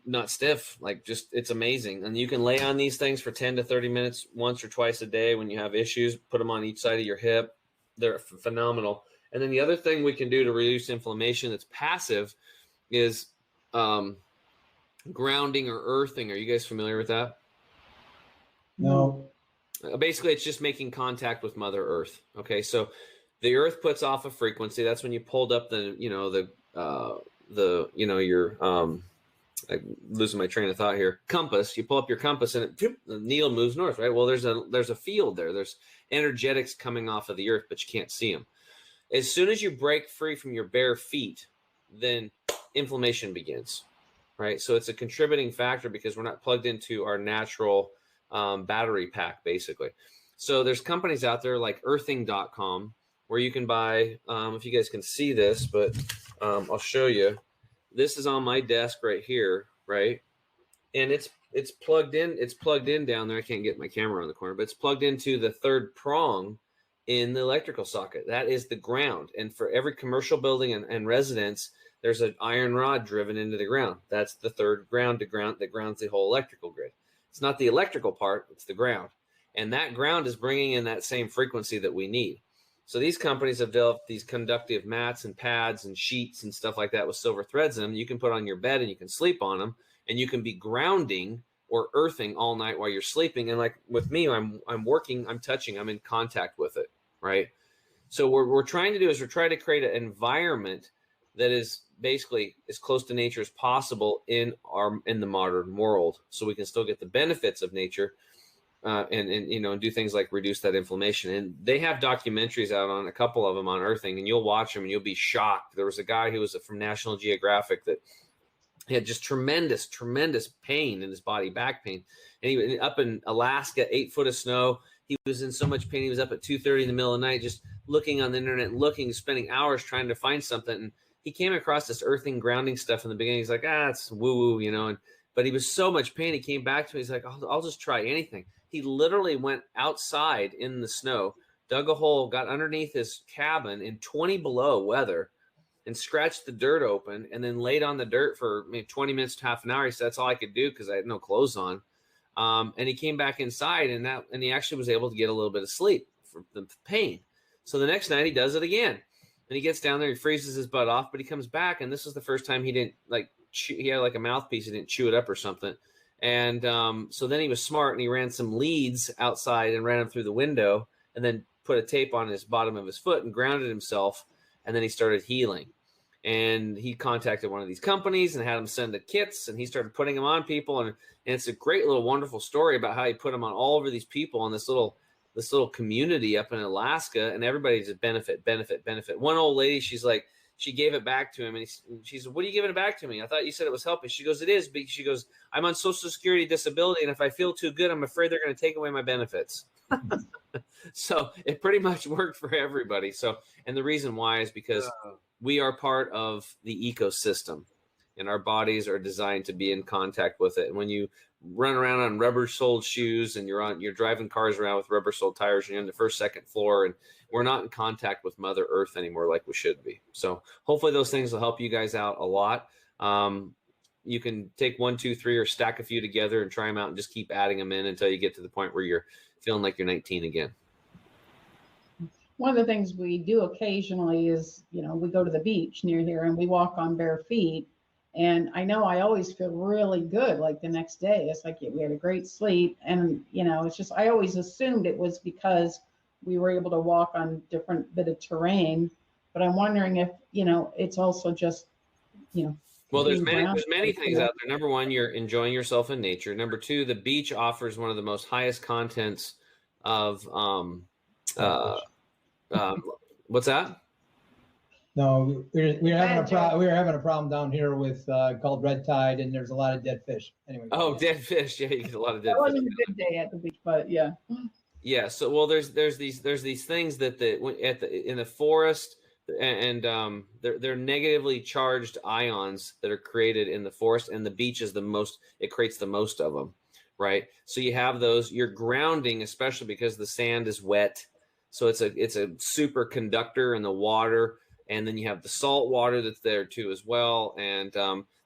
not stiff, like just it's amazing. And you can lay on these things for 10 to 30 minutes once or twice a day when you have issues. Put them on each side of your hip. They're phenomenal. And then the other thing we can do to reduce inflammation that's passive is grounding or earthing. Are you guys familiar with that? No. Basically, it's just making contact with Mother Earth. Okay, so the Earth puts off a frequency. That's when you pulled up your I'm losing my train of thought here. Compass. You pull up your compass and the needle moves north, right? Well, there's a field there. There's energetics coming off of the earth, but you can't see them. As soon as you break free from your bare feet, then inflammation begins, right? So it's a contributing factor because we're not plugged into our natural battery pack, basically. So there's companies out there like Earthing.com where you can buy, if you guys can see this, but I'll show you. This is on my desk right here, right? And it's plugged in. It's plugged in down there. I can't get my camera on the corner, but it's plugged into the third prong in the electrical socket. That is the ground. And for every commercial building and residence, there's an iron rod driven into the ground. That's the third ground to ground that grounds the whole electrical grid. It's not the electrical part, it's the ground. And that ground is bringing in that same frequency that we need. So these companies have developed these conductive mats and pads and sheets and stuff like that with silver threads in them. You can put on your bed and you can sleep on them, and you can be grounding or earthing all night while you're sleeping. And like with me, I'm working, I'm touching, I'm in contact with it, right? So what we're trying to do is we're trying to create an environment that is basically as close to nature as possible in the modern world, so we can still get the benefits of nature. And do things like reduce that inflammation. And they have documentaries out on a couple of them on earthing, and you'll watch them and you'll be shocked. There was a guy who was from National Geographic that had just tremendous pain in his body, back pain. And he was up in Alaska, 8 foot of snow. He was in so much pain. He was up at 2:30 in the middle of the night, just looking on the internet, spending hours trying to find something. And he came across this earthing, grounding stuff in the beginning. He's like, it's woo woo, but he was so much pain. He came back to me. He's like, I'll just try anything. He literally went outside in the snow, dug a hole, got underneath his cabin in 20 below weather, and scratched the dirt open, and then laid on the dirt for maybe 20 minutes to half an hour. He said that's all I could do because I had no clothes on. And he came back inside, and he actually was able to get a little bit of sleep from the pain. So the next night he does it again, and he gets down there, he freezes his butt off, but he comes back, and this is the first time he didn't he had like a mouthpiece, he didn't chew it up or something. And so then he was smart, and he ran some leads outside and ran them through the window, and then put a tape on his bottom of his foot and grounded himself. And then he started healing. And he contacted one of these companies and had them send the kits, and he started putting them on people. And it's a great little wonderful story about how he put them on all over these people in this little community up in Alaska, and everybody just benefit. One old lady, she's like, she gave it back to him, and she said, "What are you giving it back to me? I thought you said it was helping." She goes, "It is." But she goes, "I'm on Social Security disability, and if I feel too good, I'm afraid they're going to take away my benefits." So it pretty much worked for everybody. So, and the reason why is because we are part of the ecosystem, and our bodies are designed to be in contact with it. And when you run around on rubber-soled shoes and you're driving cars around with rubber-soled tires, and you're on the first, second floor, and we're not in contact with Mother Earth anymore like we should be. So hopefully those things will help you guys out a lot. You can take 1, 2, 3 or stack a few together and try them out and just keep adding them in until you get to the point where you're feeling like you're 19 again. One of the things we do occasionally is, we go to the beach near here and we walk on bare feet. And I know I always feel really good. Like the next day, it's like we had a great sleep. And, it's just, I always assumed it was because we were able to walk on different bit of terrain. But I'm wondering if, it's also just, Well, there's many things out there. Number one, you're enjoying yourself in nature. Number two, the beach offers one of the most highest contents of, what's that? No, we're having a problem down here with called red tide, and there's a lot of dead fish. Anyway. Oh, dead fish! Yeah, you get a lot of dead fish. That wasn't a good day at the beach, but yeah. Yeah. So, well, there's these things that in the forest, and they're negatively charged ions that are created in the forest, and the beach is it creates the most of them, right? So you have those. You're grounding, especially because the sand is wet, so it's a super conductor in the water. And then you have the salt water that's there too as well. And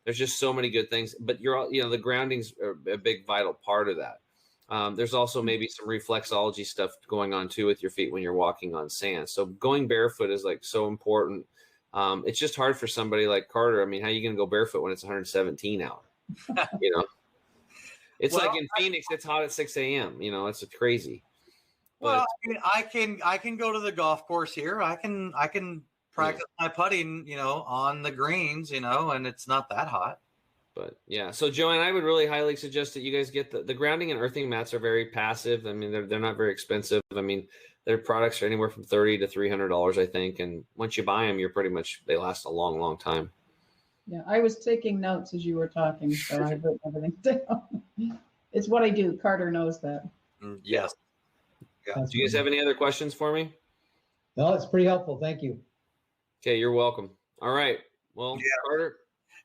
there's just so many good things. But the groundings are a big vital part of that. There's also maybe some reflexology stuff going on too with your feet when you're walking on sand. So going barefoot is like so important. It's just hard for somebody like Carter. I mean, how are you going to go barefoot when it's 117 out? It's like in Phoenix, it's hot at 6 a.m. It's crazy. Well, I can go to the golf course here. I can practice my putting, on the greens, and it's not that hot. But yeah, so Joanne, I would really highly suggest that you guys get the grounding and earthing mats are very passive. I mean, they're not very expensive. I mean, their products are anywhere from $30 to $300, I think. And once you buy them, they last a long, long time. Yeah, I was taking notes as you were talking, so I've written everything down. It's what I do. Carter knows that. Yes. Yeah. Do you guys have any other questions for me? No, it's pretty helpful. Thank you. Okay, you're welcome. All right. Well, Carter.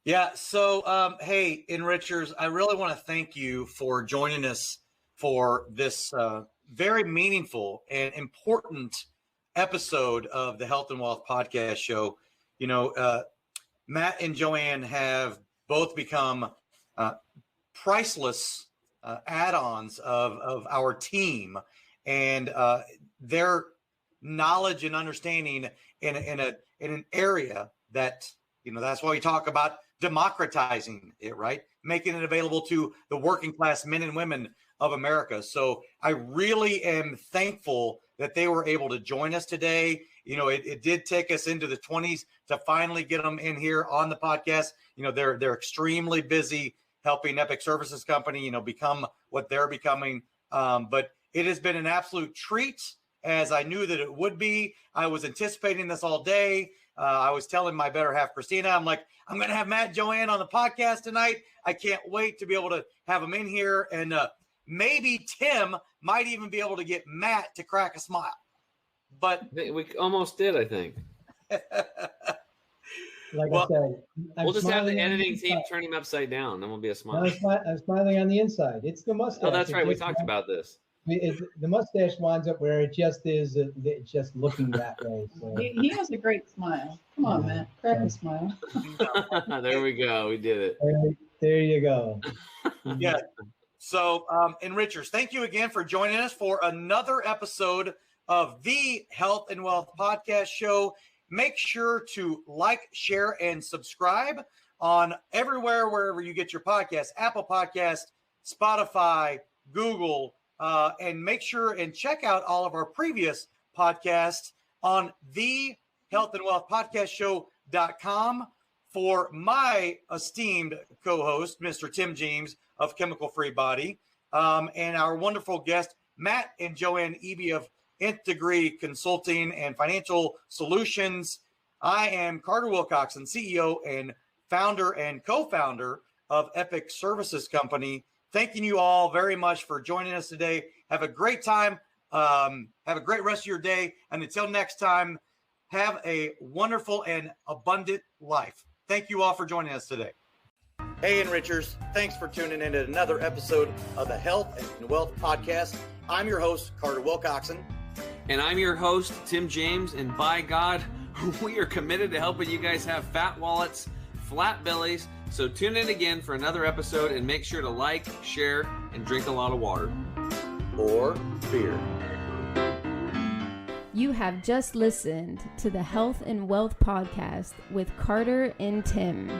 Yeah. So, hey, Enrichers, I really want to thank you for joining us for this very meaningful and important episode of the Health and Wealth Podcast Show. You know, Matt and Joanne have both become priceless add-ons of our team, and their knowledge and understanding in an area that, you know, that's why we talk about democratizing it, right? Making it available to the working class men and women of America. So I really am thankful that they were able to join us today. You know, it did take us into the 20s to finally get them in here on the podcast. You know, they're extremely busy helping Epic Services Company, you know, become what they're becoming. But it has been an absolute treat, as I knew that it would be. I was anticipating this all day. I was telling my better half, Christina, I'm like, I'm going to have Matt and Joanne on the podcast tonight. I can't wait to be able to have them in here. And maybe Tim might even be able to get Matt to crack a smile. But we almost did, I think. Like I said, we'll just have the editing team turn him upside down. Then we'll be a smile. I'm smiling on the inside. It's the mustache. Oh, that's right. We talked about this. The mustache winds up where it just is, it's just looking that way. So. He has a great smile. Come on, Matt. Crack a smile. There we go. We did it. There you go. Yeah. So, Enrichers, thank you again for joining us for another episode of the Health and Wealth Podcast Show. Make sure to like, share, and subscribe on everywhere, wherever you get your podcasts, Apple Podcast, Spotify, Google, and make sure and check out all of our previous podcasts on the Health and Wealth Podcast Show.com. For my esteemed co-host, Mr. Tim James of Chemical Free Body, and our wonderful guest, Matt and Joanne Eby of Nth Degree Consulting and Financial Solutions. I am Carter Wilcoxon, CEO and founder and co-founder of Epic Services Company. Thanking you all very much for joining us today. Have a great time. Have a great rest of your day. And until next time, have a wonderful and abundant life. Thank you all for joining us today. Hey, Enrichers. Thanks for tuning in to another episode of the Health and Wealth Podcast. I'm your host, Carter Wilcoxon. And I'm your host, Tim James. And by God, we are committed to helping you guys have fat wallets, flat bellies. So tune in again for another episode and make sure to like, share, and drink a lot of water. Or beer. You have just listened to the Health and Wealth Podcast with Carter and Tim.